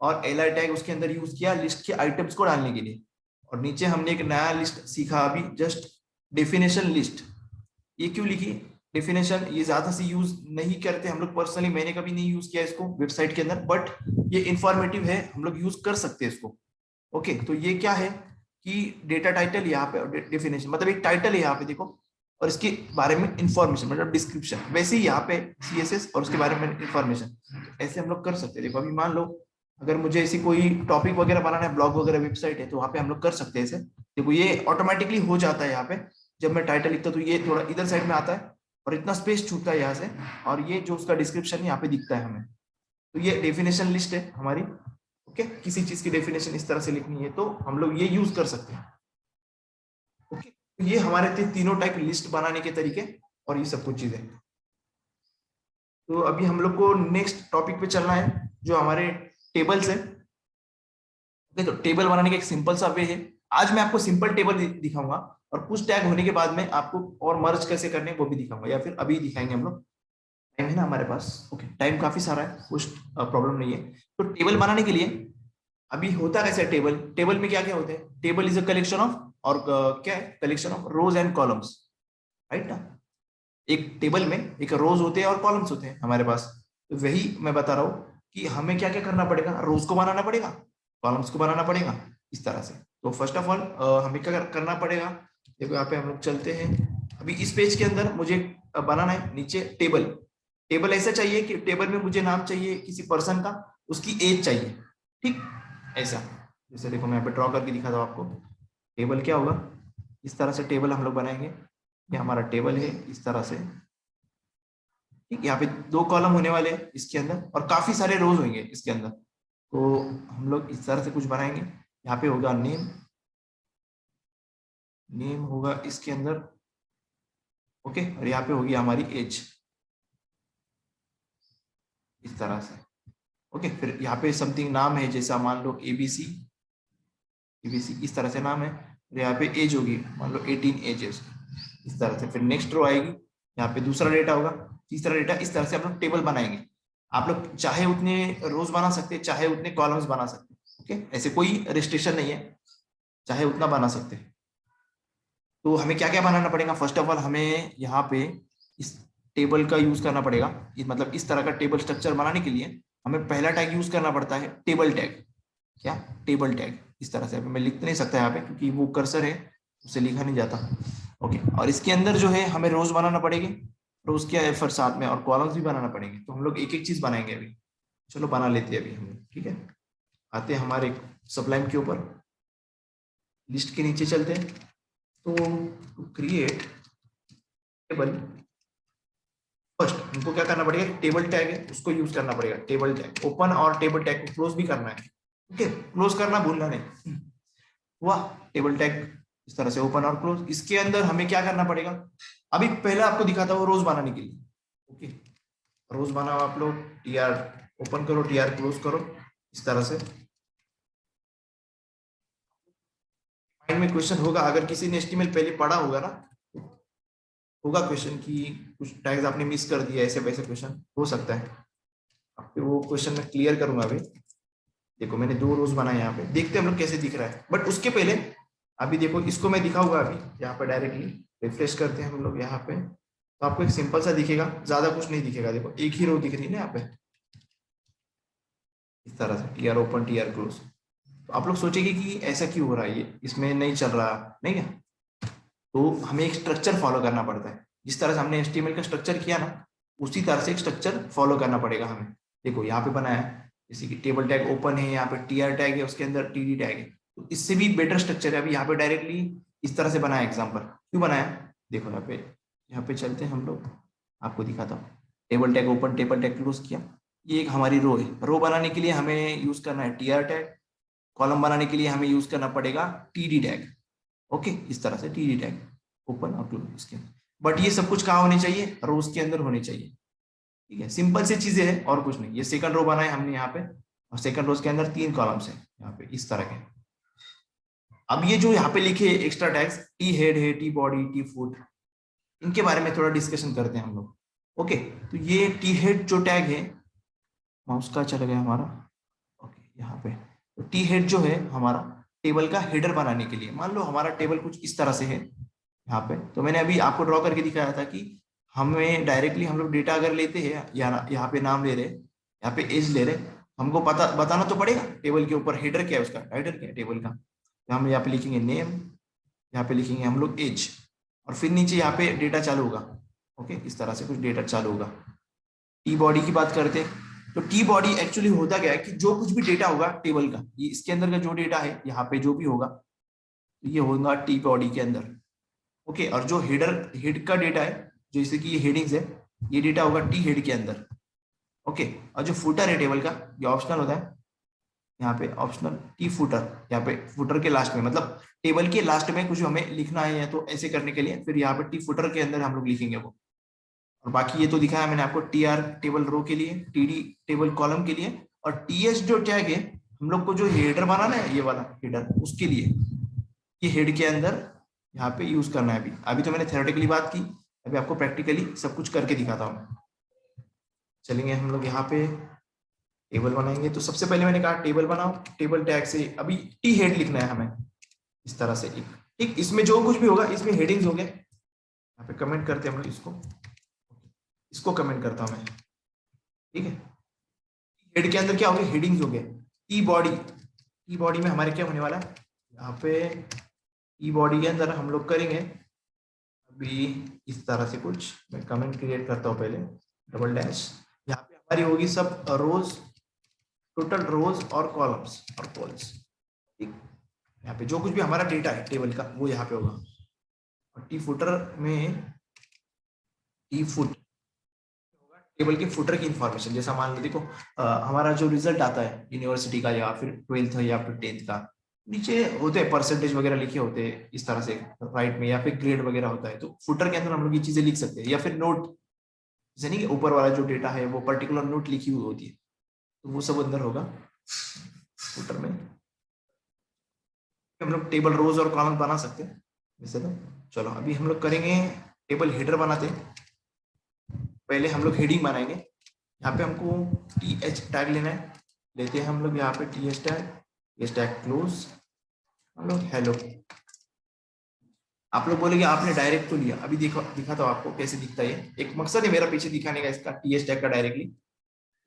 और एलआई टैग उसके अंदर यूज किया लिस्ट के आइटम्स को डालने के लिए। और नीचे हमने एक नया लिस्ट सीखा अभी जस्ट, डेफिनेशन लिस्ट। ये क्यों लिखी डेफिनेशन, ये ज्यादा से यूज नहीं करते हम लोग पर्सनली, मैंने कभी नहीं यूज किया इसको वेबसाइट के अंदर, बट ये इंफॉर्मेटिव है, हम लोग यूज कर सकते हैं इसको। ओके, तो ये क्या है कि डेटा टाइटल यहाँ पे और डेफिनेशन, मतलब एक टाइटल है यहाँ पे देखो, और इसके बारे में इंफॉर्मेशन मतलब डिस्क्रिप्शन, वैसे ही यहाँ पे CSS और उसके बारे में इंफॉर्मेशन, ऐसे हम लोग कर सकते हैं। देखो अभी मान लो अगर मुझे ऐसी कोई टॉपिक वगैरह बनाना है, ब्लॉग वगैरह वेबसाइट है, तो वहाँ पे हम लोग कर सकते हैं ऐसे। देखो ये ऑटोमेटिकली हो जाता है यहाँ पे, जब मैं टाइटल लिखता हूँ तो ये थोड़ा इधर साइड में आता है और इतना स्पेस छूटता है यहाँ से, और ये जो उसका डिस्क्रिप्शन यहाँ पे दिखता है हमें। तो ये डेफिनेशन लिस्ट है हमारी। ओके, किसी चीज की डेफिनेशन इस तरह से लिखनी है तो हम लोग ये यूज कर सकते हैं। ओके, ये हमारे थे तीनों टाइप लिस्ट बनाने के तरीके और ये सब कुछ चीजें। तो अभी हम लोग को नेक्स्ट टॉपिक पे चलना है जो हमारे टेबल्स है। ओके, तो टेबल बनाने का एक सिंपल सा वे है, आज मैं आपको सिंपल टेबल दिखाऊंगा और कुछ टैग होने के बाद में आपको और मर्ज कैसे करने हैं वो भी दिखाऊंगा, या फिर अभी दिखाएंगे हम लोग। टाइम है ना हमारे पास? ओके, टाइम काफी सारा है, कुछ प्रॉब्लम नहीं है। तो टेबल बनाने के लिए अभी होता कैसे टेबल, टेबल में क्या क्या होते हैं, table is a collection of, और क्या है, collection of rose and columns, right ना। एक टेबल में एक रोज होते हैं और कॉलम्स होते हैं हमारे पास। तो वही मैं बता रहा हूँ कि हमें क्या क्या करना पड़ेगा, रोज को बनाना पड़ेगा, कॉलम्स को बनाना पड़ेगा, इस तरह से। तो फर्स्ट ऑफ ऑल हमें क्या करना पड़ेगा, देखो यहाँ पे हम लोग चलते हैं। अभी इस पेज के अंदर मुझे बनाना है नीचे टेबल। टेबल ऐसा चाहिए कि टेबल में मुझे नाम चाहिए किसी पर्सन का, उसकी एज चाहिए, ठीक, ऐसा। जैसे देखो मैं यहाँ पे ड्रॉ करके दिखाता हूँ आपको। टेबल क्या होगा, इस तरह से टेबल हम लोग बनाएंगे। ये हमारा टेबल है इस तरह से, ठीक। यहाँ पे 2 कॉलम होने वाले हैं इसके अंदर और काफी सारे रोज होंगे इसके अंदर। तो हम लोग इस तरह से कुछ बनाएंगे। यहाँ पे होगा नेम, नेम होगा इसके अंदर, ओके। और यहाँ पे होगी हमारी एज, इस तरह से, ओके। फिर यहाँ पे समथिंग नाम है, जैसा मान लो ABC, ABC इस तरह से नाम है। और यहाँ पे एज होगी, मान लो 18 एजेस, इस तरह से। फिर नेक्स्ट रो आएगी, यहाँ पे दूसरा डेटा होगा, तीसरा डेटा, इस तरह से हम लोग टेबल बनाएंगे। आप लोग चाहे उतने रोज बना सकते हैं, चाहे उतने कॉलम्स बना सकते हैं, ओके, ऐसे कोई रिस्ट्रिक्शन नहीं है, चाहे उतना बना सकते हैं। तो हमें क्या क्या बनाना पड़ेगा, फर्स्ट ऑफ ऑल हमें यहाँ पे इस टेबल का यूज करना पड़ेगा। मतलब इस तरह का टेबल स्ट्रक्चर बनाने के लिए हमें पहला टैग यूज करना पड़ता है टेबल टैग। क्या, टेबल टैग, इस तरह से। मैं लिख नहीं सकता यहाँ पे क्योंकि वो कर्सर है, उससे लिखा नहीं जाता, ओके। और इसके अंदर जो है हमें रोज बनाना पड़ेगी, रोज क्या है फिर साथ में, और कॉलम्स भी बनाना पड़ेंगे। तो हम लोग एक एक चीज बनाएंगे अभी, चलो बना लेते हैं अभी हम लोग, ठीक है। आते हैं हमारे सबलाइन के ऊपर, लिस्ट के नीचे चलते हैं। तो क्रिएट टेबल, फर्स्ट हमको क्या करना पड़ेगा, टेबल टैग है उसको यूज करना पड़ेगा, टेबल टैग ओपन, और टेबल टैग को क्लोज भी करना है, ओके। क्लोज करना भूलना नहीं, वाह। टेबल टैग इस तरह से ओपन और क्लोज। इसके अंदर हमें क्या करना पड़ेगा, अभी पहले आपको दिखाता हूँ रोज बनाने के लिए, ओके। रोज बनाओ आप लोग, TR ओपन करो, TR क्लोज करो, इस तरह से। माइंड में क्वेश्चन होगा, अगर किसी ने HTML पहले पढ़ा होगा ना, होगा क्वेश्चन कि कुछ टैग्स आपने मिस कर दिया, ऐसे वैसे क्वेश्चन हो सकता है। फिर वो क्वेश्चन मैं क्लियर करूंगा अभी। देखो मैंने 2 रोज बनाए यहाँ पे, देखते हैं हम लोग कैसे दिख रहा है। बट उसके पहले अभी देखो इसको मैं दिखाऊंगा अभी यहाँ पे डायरेक्टली। रिफ्रेश करते हैं हम लोग यहाँ पे, तो आपको एक सिंपल सा दिखेगा, ज्यादा कुछ नहीं दिखेगा। देखो एक ही रो दिख रही है ना यहाँ पे, इस तरह से T R open T R close. तो आप लोग सोचेंगे कि ऐसा क्यों हो रहा है, ये इसमें नहीं चल रहा, नहीं क्या? तो हमें एक स्ट्रक्चर फॉलो करना पड़ता है। जिस तरह से हमने HTML का स्ट्रक्चर किया ना, उसी तरह से एक स्ट्रक्चर फॉलो करना पड़ेगा हमें। देखो यहाँ पे बनाया है, जैसे कि टेबल टैग ओपन है, यहाँ पे TR टैग है, उसके अंदर TD टैग है। तो इससे भी बेटर स्ट्रक्चर है। अभी यहाँ पे डायरेक्टली इस तरह से बनाया एग्जाम्पल। क्यों बनाया? देखो यहाँ पे चलते हैं हम लोग, आपको दिखाता हूँ। Table tag open, table tag close किया। ये एक हमारी रो है। रो बनाने के लिए हमें यूज करना है TR टैग। कॉलम बनाने के लिए हमें यूज करना पड़ेगा TD टैग। ओके, इस तरह से TD टैग ओपन और क्लोज इसके अंदर। बट ये सब कुछ कहाँ होने चाहिए? रोज के अंदर होने चाहिए। ठीक है, सिंपल से चीजें हैं और कुछ नहीं। ये सेकंड रो बनाए हमने यहाँ पे, और सेकंड रोज के अंदर 3 कॉलम्स है यहाँ पे इस तरह के। अब ये जो यहाँ पे लिखे एक्स्ट्रा टैग्स, टी हेड है, टी बॉडी, टी फुट, इनके बारे में थोड़ा डिस्कशन करते हैं हम लोग। ओके, तो ये टी हेड जो टैग है, माउस का चला गया हमारा। ओके, यहाँ पे तो टी हेड जो है हमारा टेबल का हेडर बनाने के लिए। मान लो हमारा टेबल कुछ इस तरह से है यहाँ पे, तो मैंने अभी आपको ड्रॉ करके दिखाया था कि हमें डायरेक्टली हम लोग डेटा अगर लेते हैं, या यहाँ पे नाम ले रहे, यहाँ पे एज ले रहे, हमको पता बताना तो पड़ेगा टेबल के ऊपर हेडर क्या है, उसका टाइटल क्या है टेबल का। तो हम यहाँ पे लिखेंगे नेम, यहाँ पे लिखेंगे हम लोग एज, और फिर नीचे यहाँ पे डेटा चालू होगा। ओके, इस तरह से कुछ डेटा चालू होगा। टी बॉडी की बात करते हैं, तो टी बॉडी एक्चुअली होता क्या है कि जो कुछ भी डेटा होगा टेबल का, ये इसके अंदर का जो डेटा है यहाँ पे जो भी होगा, तो ये होगा टी बॉडी के अंदर। ओके, और जो हेड का डेटा है, जैसे कि ये हेडिंग्स है, ये डेटा होगा टी हेड के अंदर। ओके, और जो फुटर है टेबल का, ये ऑप्शनल होता है, यहाँ पे ऑप्शनल टी फुटर, यहाँ पे फुटर के लास्ट में, मतलब टेबल के लास्ट में कुछ हमें लिखना है, तो ऐसे करने के लिए फिर यहाँ पे टी फुटर के अंदर हम लोग लिखेंगे वो। और बाकी ये तो दिखाया मैंने आपको, TR टेबल रो के लिए, TD टेबल कॉलम के लिए, और TH जो टैग है हम लोग को जो हेडर बनाना है, ये वाला हेडर, उसके लिए ये हेड के अंदर यहाँ पे यूज करना है। अभी अभी तो मैंने थ्योरेटिकली बात की, अभी आपको प्रैक्टिकली सब कुछ करके दिखाता हूँ। चलेंगे हम लोग यहाँ पे टेबल बनाएंगे। तो सबसे पहले मैंने कहा टेबल बनाओ, टेबल टैग से अभी टी हेड लिखना है हमें इस तरह से। ठीक, इसमें जो कुछ भी होगा, इसमें हेडिंग्स हो गए, यहाँ पे कमेंट करते हैं हम लोग इसको कमेंट करता हूं मैं। ठीक है, हेड के अंदर क्या हो गया, हेडिंग्स हो गए। टी बॉडी में हमारे क्या होने वाला है, यहाँ पे टी बॉडी के अंदर हम लोग करेंगे अभी इस तरह से कुछ। मैं कमेंट क्रिएट करता हूँ पहले, डबल डैश। यहाँ पे हमारी होगी सब रोज, टोटल रोज और कॉलम्स और कॉल्स। ठीक, यहाँ पे जो कुछ भी हमारा डेटा है टेबल का, वो यहाँ पे होगा। और टी फुटर में टी फुट टेबल के फुटर की इंफॉर्मेशन, जैसा मान लो देखो हमारा जो रिजल्ट आता है यूनिवर्सिटी का, या फिर 12th या फिर 10th का, नीचे होते हैं परसेंटेज वगैरह लिखे होते हैं इस तरह से राइट में, या फिर ग्रेड वगैरह होता है। तो फुटर के अंदर हम लोग ये चीजें लिख सकते हैं, या फिर नोट, जैसे नहीं ऊपर वाला जो डेटा है वो पर्टिकुलर नोट लिखी हुई होती है, तो वो सब अंदर होगा फुटर में। हम लोग टेबल रोज और कॉलम बना सकते हैं वैसे तो। चलो अभी हम लोग करेंगे टेबल हेडर बनाते हैं। पहले हम लोग हेडिंग बनाएंगे। यहाँ पे हमको TH टैग लेना है, लेते हैं हम लोग यहाँ पे TH टैग क्लोज, हम लोग हेलो। आप लोग बोलेंगे आपने डायरेक्ट तो लिया, अभी दिखाता हूँ आपको कैसे दिखता है। एक मकसद है मेरा पीछे दिखाने का इसका, TH टैग का डायरेक्टली।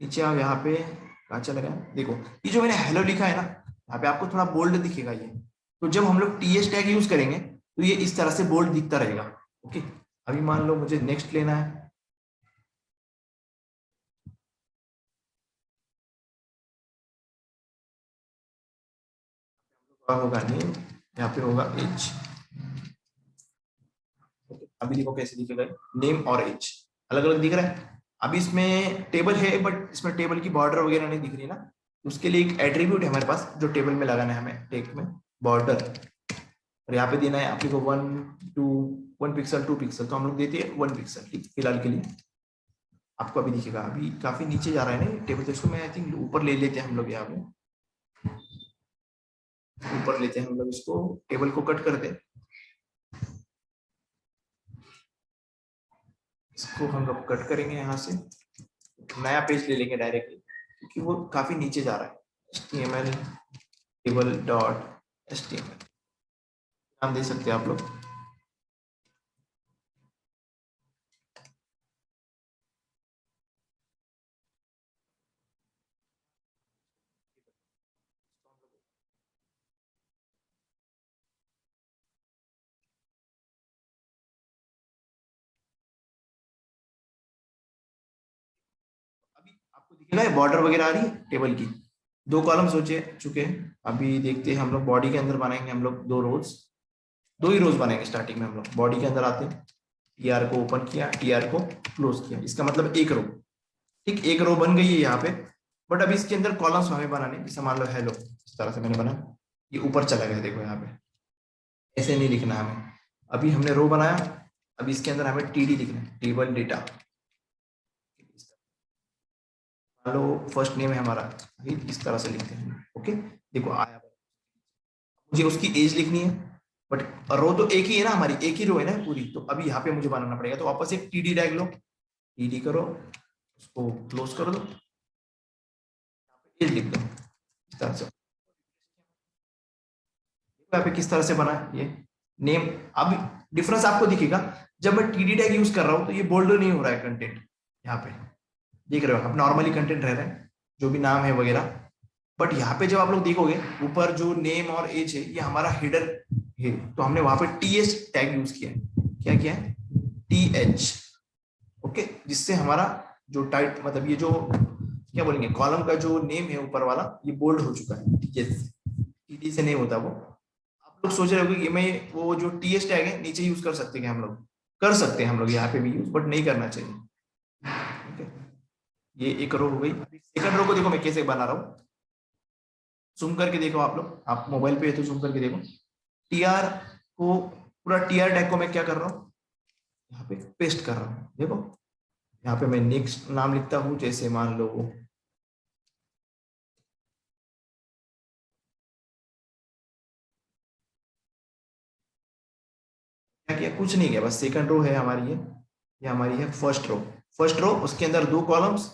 नीचे आप यहाँ पे कहाँ चला गया, देखो ये जो मैंने हेलो लिखा है ना, यहाँ पे आपको थोड़ा बोल्ड दिखेगा ये। तो जब हम लोग TH टैग यूज करेंगे तो ये इस तरह से बोल्ड दिखता रहेगा। ओके, अभी मान लो मुझे नेक्स्ट लेना है, होगा नेम, यहाँ पे होगा एज। अभी देखो कैसे दिखेगा, नेम और एज अलग अलग दिख रहा है। अभी इसमें टेबल है, बट इसमें टेबल की बॉर्डर वगैरह नहीं दिख रही ना, उसके लिए एक एट्रीब्यूट है हमारे पास जो टेबल में लगाना है हमें, टेक्स्ट में बॉर्डर। और यहाँ पे देना है आपको 1 पिक्सल 2 पिक्सल, तो हम लोग देते हैं 1 पिक्सल ठीक फिलहाल के लिए। आपको अभी दिखेगा, अभी काफी नीचे जा रहा है ना टेबल, तो इसको मैं आई थिंक ऊपर ले लेते हैं हम लोग। यहाँ पे ऊपर लेते हैं हम लोग इसको, टेबल को कट करते हैं, इसको हम लोग कट करेंगे यहाँ से, नया पेज ले लेंगे डायरेक्टली, क्योंकि वो काफी नीचे जा रहा है। HTML टेबल डॉट HTML नाम दे सकते हैं आप लोग। अभी आपको दिखेगा ये बॉर्डर वगैरह आ रही है टेबल की, दो कॉलम सोचे चुके हैं। अभी देखते हैं हम लोग बॉडी के अंदर बनाएंगे हम लोग दो रोज, दो ही रोज बनाएंगे। स्टार्टिंग में हम लोग बॉडी के अंदर आते हैं, टीआर को ओपन किया, टीआर को क्लोज किया, इसका मतलब एक रो। ठीक, एक रो बन गई है यहाँ पे। बट अभी इसके अंदर कॉलम्स हमें बनाने, जैसे मान लो हेलो, इस तरह से मैंने बना, ये ऊपर चला गया देखो यहाँ पे, ऐसे नहीं लिखना है हमें। अभी हमने रो बनाया, अभी इसके अंदर हमें टीडी लिखना है, टेबल डेटा। मान लो फर्स्ट नेम है हमारा, इस तरह से लिखते हैं। ओके, देखो आया, मुझे उसकी एज लिखनी है, बट रो तो एक ही है ना हमारी, एक ही रो है ना पूरी, तो अभी यहाँ पे मुझे बनाना पड़ेगा। तो वापस एक टीडी टैग लो, टीडी करो, उसको क्लोज कर दो, एज लिख दो इस तरह से। यहाँ पे किस तरह से बना है ये नेम। अब डिफरेंस आपको दिखेगा, जब मैं टीडी टैग यूज कर रहा हूँ तो ये बोल्ड नहीं हो रहा है कंटेंट, यहाँ पे देख रहे हो आप, नॉर्मली कंटेंट रह रहा है जो भी नाम है वगैरह। बट यहाँ पे जब आप लोग देखोगे ऊपर जो नेम और एज है ये हमारा हेडर है, तो हमने वहां पे टीएच टैग यूज किया है। क्या किया है, टीएच। ओके, जिससे हमारा जो टाइट मतलब ये जो क्या बोलेंगे कॉलम का जो नेम है ऊपर वाला, ये बोल्ड हो चुका है। टीएच, टीडी से नहीं होता वो। आप लोग सोच रहे होंगे कि मैं वो जो टीएच टैग है नीचे यूज कर सकते हैं, हम लोग कर सकते हैं, हम लोग यहाँ पे भी यूज, बट नहीं करना चाहिए। ठीक है, ये एक रो हो गई। सेकंड रो को देखो मैं कैसे बना रहा हूँ, जूम करके देखो आप लोग, आप मोबाइल पे है तो जूम करके देखो। टीआर को, पूरा टीआर टैग को मैं क्या कर रहा हूँ, यहाँ पे पेस्ट कर रहा हूँ। देखो यहाँ पे मैं नेक्स्ट नाम लिखता हूँ, जैसे मान लो क्या किया, कुछ नहीं किया, बस सेकंड रो है हमारी ये हमारी है फर्स्ट रो। फर्स्ट रो उसके अंदर दो कॉलम्स,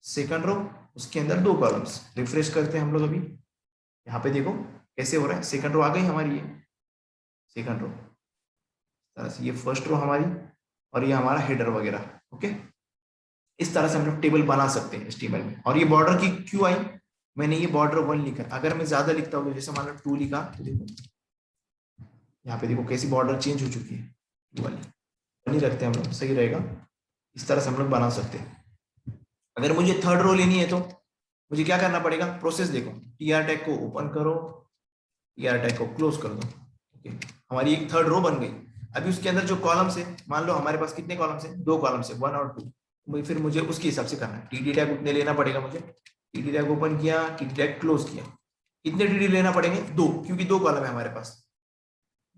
सेकंड रो उसके अंदर दो कॉलम्स। रिफ्रेश करते हैं हम लोग अभी, यहाँ पे देखो कैसे हो रहा है, सेकंड रो आ गई हमारी, ये सेकंड रो तरह से, ये फर्स्ट रो हमारी, और ये हमारा हेडर वगैरह। ओके, इस तरह से हम लोग टेबल बना सकते हैं HTML में। और ये बॉर्डर की क्यों आई, मैंने ये बॉर्डर 1 लिखा, अगर मैं ज्यादा लिखता हूँ, जैसे मान लो 2 लिखा, तो देखो यहाँ पे देखो कैसी बॉर्डर चेंज हो चुकी है, 2 वाली नहीं रखते हम लोग, सही रहेगा। इस तरह से हम लोग बना सकते हैं। अगर मुझे थर्ड रो लेनी है तो मुझे क्या करना पड़ेगा, प्रोसेस देखो, टीआर टैग को ओपन करो, टीआर टैग को क्लोज कर दो। ओके, हमारी एक थर्ड रो बन गई। अभी उसके अंदर जो कॉलम्स है, मान लो हमारे पास कितने कॉलम्स है, दो कॉलम्स है, 1 और 2। फिर मुझे उसके हिसाब से करना है, टीडी टैग उतने लेना पड़ेगा मुझे। टीडी टैग ओपन किया, टीडी टैग क्लोज किया, कितने टीडी लेना पड़ेंगे, दो, क्योंकि दो कॉलम है हमारे पास।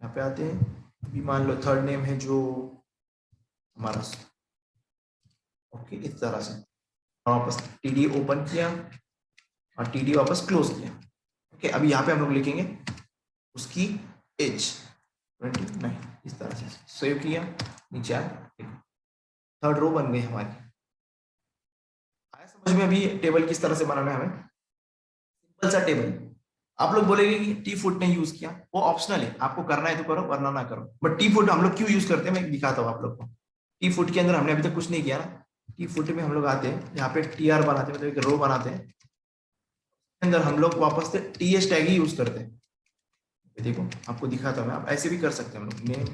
यहाँ पे आते हैं, अभी मान लो थर्ड नेम है जो हमारा, ओके इस तरह से वापस टीडी ओपन किया और टीडी वापस क्लोज किया। ओके, अभी यहाँ पे हम लोग लिखेंगे उसकी एज 29, इस तरह से सेव किया, नीचे आया, थर्ड रो बन गई हमारी। आया समझ में अभी टेबल किस तरह से बनाना है हमें, सिंपल सा टेबल। आप लोग बोलेंगे कि टी फुट नहीं यूज किया, वो ऑप्शनल है, आपको करना है तो करो वरना ना करो। बट टी फुट हम लोग क्यों यूज करते हैं मैं दिखाता हूँ आप लोग को। टी फुट के अंदर हमने अभी तक कुछ नहीं किया ना, टी फुट में हम लोग आते हैं, यहाँ पे टीआर बनाते हैं, मतलब एक रो बनाते हैं, अंदर हम लोग वापस से टीएस टैग ही यूज करते हैं। देखो आपको दिखाता हूँ मैं, आप ऐसे भी कर सकते हैं हम लोग, नेम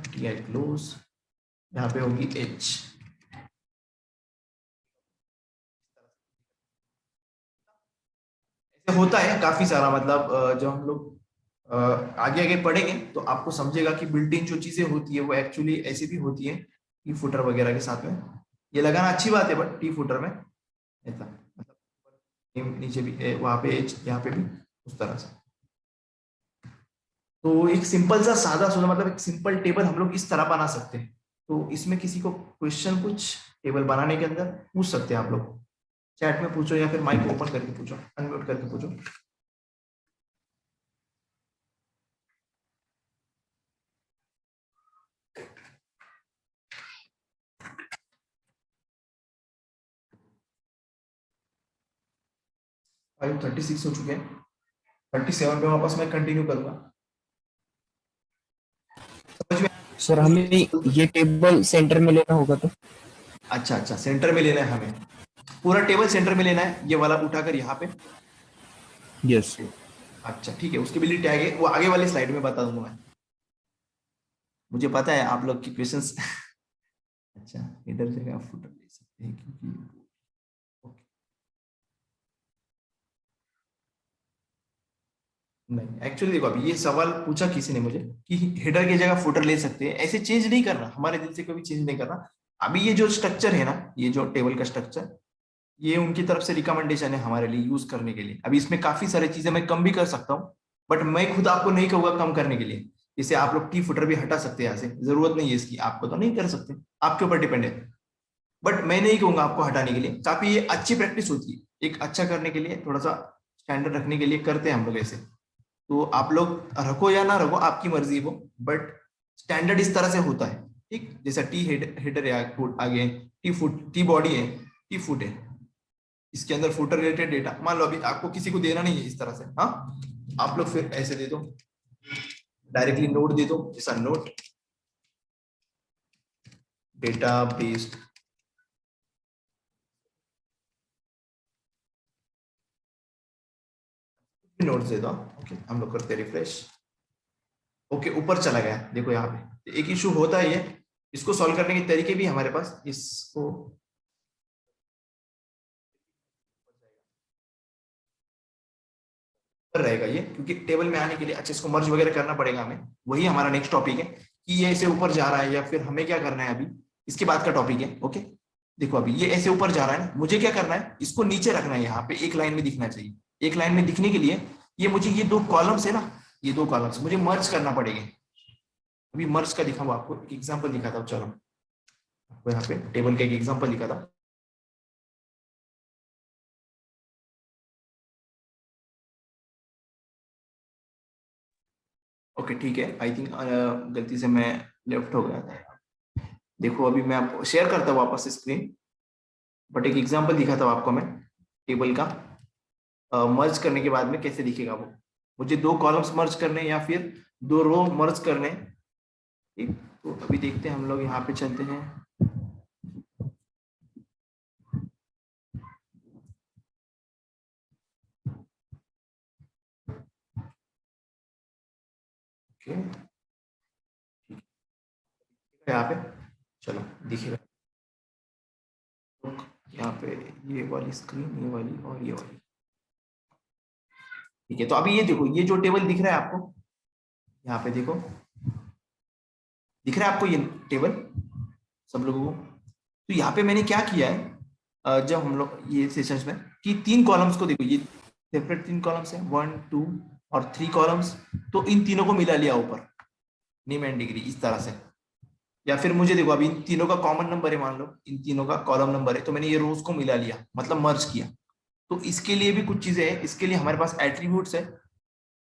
टी आई क्लोज, यहाँ पे होगी एच। ऐसे होता है काफी सारा, मतलब जब हम लोग आगे आगे पढ़ेंगे तो आपको समझेगा कि बिल्ट इन जो चीजें होती है वो एक्चुअली ऐसी भी होती है टी फुटर वगैरह के साथ में। ये लगाना अच्छी बात है, बट टी फुटर में ऐसा मतलब नीचे भी वहां पे एच, यहाँ पे भी उस तरह से। तो एक सिंपल सा सादा सुधा, मतलब एक सिंपल टेबल हम लोग इस तरह बना सकते हैं। तो इसमें किसी को क्वेश्चन कुछ टेबल बनाने के अंदर पूछ सकते हैं आप लोग, चैट में पूछो या फिर माइक ओपन करके पूछो, अनम्यूट करके पूछो। 5:36 हो चुके हैं। 37 पे वापस मैं कंटिन्यू करूंगा। समझ में? सर हमें ये टेबल सेंटर में लेना होगा तो? अच्छा अच्छा, सेंटर में लेना है हमें, पूरा टेबल सेंटर में लेना है, ये वाला उठाकर यहाँ पे। यस। अच्छा ठीक है, उसके भी लिए टैग है, वो आगे वाले स्लाइड में बता दूंगा मैं। मुझे पता है आप लोग की क्वेश्चंस। अच्छा, इधर जगह फुटर ले सकते हैं क्योंकि ओके, नहीं एक्चुअली देखो अभी ये सवाल पूछा किसी ने मुझे कि हेडर की जगह फुटर ले सकते हैं, ऐसे चेंज नहीं करना, हमारे दिल से कभी चेंज नहीं करना। अभी ये जो स्ट्रक्चर है ना, ये जो टेबल का स्ट्रक्चर, ये उनकी तरफ से रिकमेंडेशन है हमारे लिए यूज करने के लिए। अभी इसमें काफी सारी चीजें मैं कम भी कर सकता हूँ, बट मैं खुद आपको नहीं कहूंगा कम करने के लिए। जैसे आप लोग टी फुटर भी हटा सकते हैं यहाँ से, जरूरत नहीं है इसकी, आपको तो नहीं कर सकते, आपके ऊपर डिपेंड है। बट मैं नहीं कहूंगा आपको हटाने के लिए, काफी ये अच्छी प्रैक्टिस होती है, एक अच्छा करने के लिए, थोड़ा सा स्टैंडर्ड रखने के लिए करते हैं हम लोग ऐसे। तो आप लोग रखो या ना रखो आपकी मर्जी वो, बट स्टैंडर्ड इस तरह से होता है। ठीक, जैसा टी हेडर है आगे, टी फुट, टी बॉडी है, टी फुट है, इसके अंदर फुटर रिलेटेड डेटा मान लो अभी आपको किसी को देना नहीं है इस तरह से, हाँ, आप लोग फिर ऐसे दे दो, डायरेक्टली नोट दे दो, जैसा नोट डेटा बेस्ड नोट्स दे दो। ओके, हम लोग करते रिफ्रेश। ओके, ऊपर चला गया, देखो यहाँ पे एक इशू होता है ये, इसको सॉल्व करने के तरीके भी हमारे पास, इसको रहेगा ये, क्योंकि टेबल में आने के लिए अच्छा इसको मर्ज वगैरह करना पड़ेगा हमें, वही हमारा नेक्स्ट टॉपिक है कि ये ऐसे ऊपर जा रहा है या फिर हमें क्या करना है, अभी इसके बाद का टॉपिक है। ओके, देखो अभी ये ऐसे ऊपर जा रहा है ना, मुझे क्या करना है, इसको नीचे रखना है, यहाँ पे एक लाइन में दिखना चाहिए। एक लाइन में दिखने के लिए ये मुझे ये दो कॉलम्स है ना, ये दो कॉलम्स मुझे मर्ज करना पड़ेगा। अभी मर्ज का दिखाऊँ आपको, एक एग्जाम्पल दिखाता हूँ, चलो आपको यहाँ पे टेबल का एक एग्जाम्पल दिखा था। ओके ठीक है, आई थिंक गलती से मैं लेफ्ट हो गया था। देखो अभी मैं आपको शेयर करता हूँ वापस स्क्रीन, बट एक एग्जांपल दिखा था आपको मैं टेबल का, मर्ज करने के बाद में कैसे दिखेगा वो। मुझे दो कॉलम्स मर्ज करने या फिर दो रो मर्ज करने। ठीक, तो अभी देखते हैं, हम लोग यहाँ पे चलते हैं। ओके, यहाँ पे चलो दिखेगा, यहाँ पे ये वाली स्क्रीन, ये वाली और ये वाली। ठीक है, तो अभी ये देखो, ये जो टेबल दिख रहा है आपको, यहाँ पे देखो दिख रहा है आपको ये टेबल सब लोगों को। तो यहाँ पे मैंने क्या किया है, जब हम लोग ये सेशंस में, कि तीन कॉलम्स को देखो, ये सेपरेट तीन कॉलम्स है, 1 2 और 3 कॉलम्स, तो इन तीनों को मिला लिया ऊपर, नेम एंड डिग्री इस तरह से। या फिर मुझे देखो अभी इन तीनों का कॉमन नंबर है, मान लो इन तीनों का कॉलम नंबर है, तो मैंने ये रोज को मिला लिया, मतलब मर्ज किया। तो इसके लिए भी कुछ चीजें हैं, इसके लिए हमारे पास एट्रीब्यूट्स है,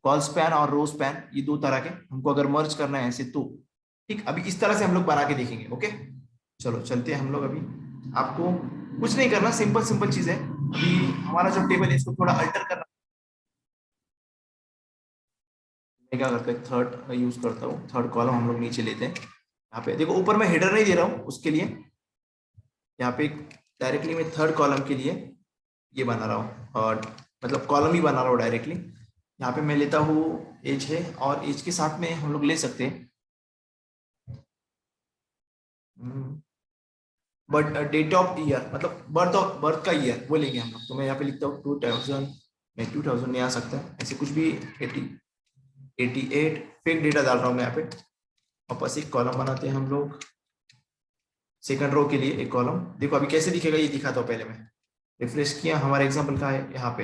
कॉल स्पैन और रो स्पैन, ये दो तरह के, हमको अगर मर्ज करना है ऐसे तो। ठीक, अभी इस तरह से हम लोग बना के देखेंगे। ओके, चलो चलते हैं हम लोग। अभी आपको कुछ नहीं करना, सिंपल सिंपल चीज है। अभी हमारा जो टेबल है इसको थोड़ा अल्टर करना, मैं क्या करता हूँ, थर्ड यूज करता हूँ, थर्ड कॉलम हम लोग नीचे लेते हैं। यहाँ पे देखो ऊपर मैं हेडर नहीं दे रहा हूँ, उसके लिए यहाँ पे डायरेक्टली मैं थर्ड कॉलम के लिए ये बना रहा हूँ, और मतलब कॉलम ही बना रहा हूँ डायरेक्टली। यहाँ पे मैं लेता हूँ एज है, और एज के साथ में हम लोग ले सकते हैं बट डेट ऑफ ईयर, मतलब बर्थ का ईयर वो लेंगे हम लोग। तो मैं यहाँ पे लिखता हूँ 2000, मैं 2000 नहीं आ सकता, ऐसे कुछ भी 80 88 फेक डेटा डाल रहा हूँ मैं यहाँ पे। वापस एक कॉलम बनाते हैं हम लोग, सेकंड रो के लिए एक कॉलम। देखो अभी कैसे दिखेगा ये दिखाता हूँ, पहले मैं रिफ्रेश किया, हमारा एग्जाम्पल का है यहाँ पे,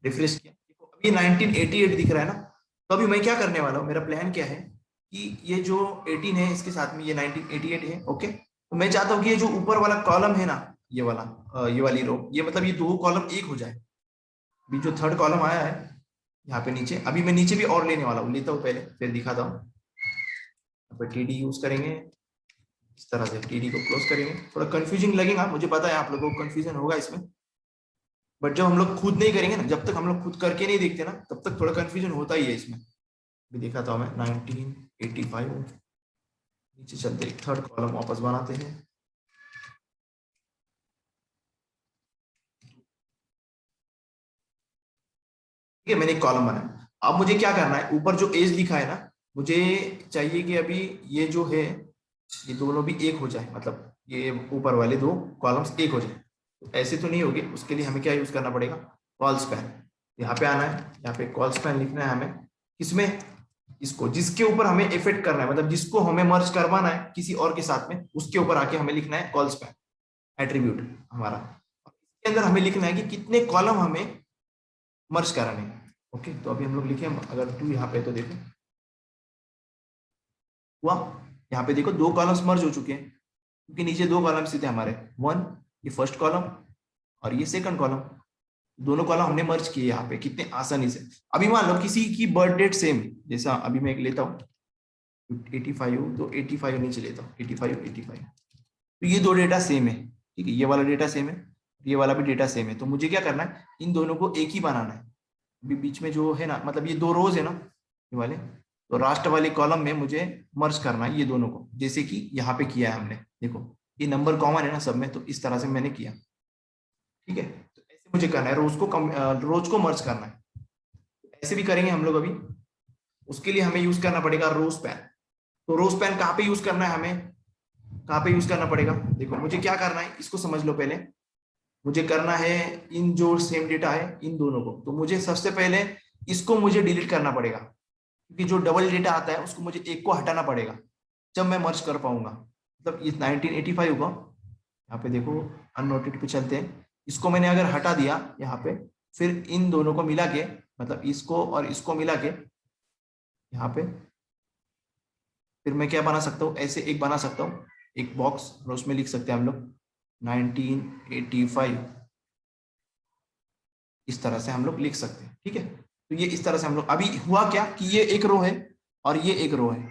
रिफ्रेश किया, देखो अभी 1988 दिख रहा है ना। तो अभी मैं क्या करने वाला हूँ, मेरा प्लान क्या है कि ये जो 18 है इसके साथ में ये 1988 है। ओके, तो मैं चाहता हूँ कि ये जो ऊपर वाला कॉलम है ना, ये वाला ये वाली रो, ये मतलब ये दो कॉलम एक हो जाए। अभी जो थर्ड कॉलम आया है यहाँ पे नीचे, अभी मैं नीचे भी और लेने वाला हूँ, लेता हूँ पहले फिर दिखाता हूँ। यहाँ पे टीडी यूज करेंगे, इस तरह से टीडी को क्लोज करेंगे। थोड़ा कंफ्यूजिंग लगेगा मुझे पता है, आप लोगों को कंफ्यूजन होगा इसमें, बट जब हम लोग खुद नहीं करेंगे ना, जब तक हम लोग खुद करके नहीं देखते ना, तब तक थोड़ा कंफ्यूजन होता ही है इसमें। भी देखा था मैं 1985। नीचे चलते एक थर्ड कॉलम वापस बनाते हैं। ठीक है, मैंने एक कॉलम बनाया। अब मुझे क्या करना है, ऊपर जो एज लिखा है ना, मुझे चाहिए कि अभी ये जो है ये दोनों भी एक हो जाए, मतलब ये ऊपर वाले दो कॉलम्स एक हो जाए। तो ऐसे तो नहीं होगी, उसके लिए हमें क्या यूज करना पड़ेगा, कॉल स्पैन। यहाँ पे आना है, यहाँ पे कॉल स्पैन लिखना है हमें। किसमें, इसको जिसके ऊपर हमें इफेक्ट करना है, मतलब जिसको हमें मर्ज करवाना है किसी और के साथ में, उसके ऊपर आके हमें लिखना है कॉल स्पैन एट्रीब्यूट हमारा। इसके अंदर हमें लिखना है कि कितने कॉलम हमें मर्ज कराने हैं। ओके, तो अभी हम लोग लिखे, अगर टू यहाँ पे, तो देखो हुआ। यहाँ पे देखो दो कॉलम्स मर्ज हो चुके हैं, क्योंकि नीचे दो कॉलम्स थे हमारे, वन ये फर्स्ट कॉलम और ये सेकंड कॉलम। दोनों कॉलम हमने मर्ज किए यहाँ पे कितने आसानी से। अभी मान लो किसी की बर्थ डेट सेम, जैसा अभी मैं एक लेता हूँ 85, तो 85 नीचे लेता हूँ 85। तो ये दो डेटा सेम है, ठीक है, ये वाला डेटा सेम है, ये वाला भी डेटा सेम है। तो मुझे क्या करना है, इन दोनों को एक ही बनाना है। अभी बीच में जो है ना, मतलब ये दो रोज है ना ये वाले, तो राष्ट्र वाले कॉलम में मुझे मर्ज करना है ये दोनों को, जैसे कि यहाँ पे किया है हमने। देखो ये नंबर कॉमन है ना सब में, तो इस तरह से मैंने किया। ठीक है, तो ऐसे मुझे करना है, रोज को मर्ज करना है। ऐसे भी करेंगे हम लोग अभी। उसके लिए हमें यूज करना पड़ेगा रो स्पैन। तो रो स्पैन कहाँ पे यूज करना है हमें, कहाँ पे यूज करना पड़ेगा, देखो मुझे क्या करना है इसको समझ लो पहले। मुझे करना है इन जो सेम डेटा है इन दोनों को, तो मुझे सबसे पहले इसको मुझे डिलीट करना पड़ेगा, क्योंकि जो डबल डेटा आता है उसको मुझे एक को हटाना पड़ेगा, जब मैं मर्ज कर पाऊंगा। मतलब ये 1985 होगा, यहाँ पे देखो अननोटेड पे चलते हैं, इसको मैंने अगर हटा दिया यहाँ पे, फिर इन दोनों को मिला के, मतलब इसको और इसको मिला के यहाँ पे, फिर मैं क्या बना सकता हूँ, ऐसे एक बना सकता हूँ एक बॉक्स, और उसमें लिख सकते हैं हम लोग 1985। इस तरह से हम लोग लिख सकते हैं। ठीक है, तो ये इस तरह से हम लोग, अभी हुआ क्या कि ये एक रो है और ये एक रो है,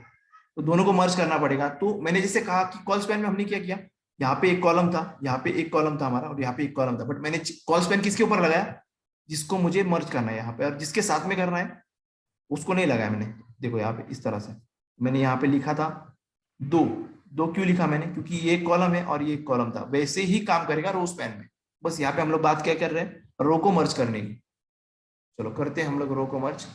तो दोनों को मर्ज करना पड़ेगा। तो मैंने जैसे कहा कि कॉल स्पैन में हमने क्या किया, यहाँ पे एक कॉलम था, यहाँ पे एक कॉलम था हमारा, और यहाँ पे एक कॉलम था, बट मैंने कॉल स्पैन किसके ऊपर लगाया, जिसको मुझे मर्ज करना है यहाँ पे, और जिसके साथ में करना है उसको नहीं लगाया मैंने। देखो यहाँ पे इस तरह से मैंने यहाँ पे लिखा था दो। दो क्यों लिखा मैंने, क्योंकि ये एक कॉलम है और ये एक कॉलम था, वैसे ही काम करेगा रो स्पैन में। बस यहाँ पे हम लोग बात क्या कर रहे हैं, रो को मर्ज करने की। चलो करते हैं हम लोग रो को मर्ज।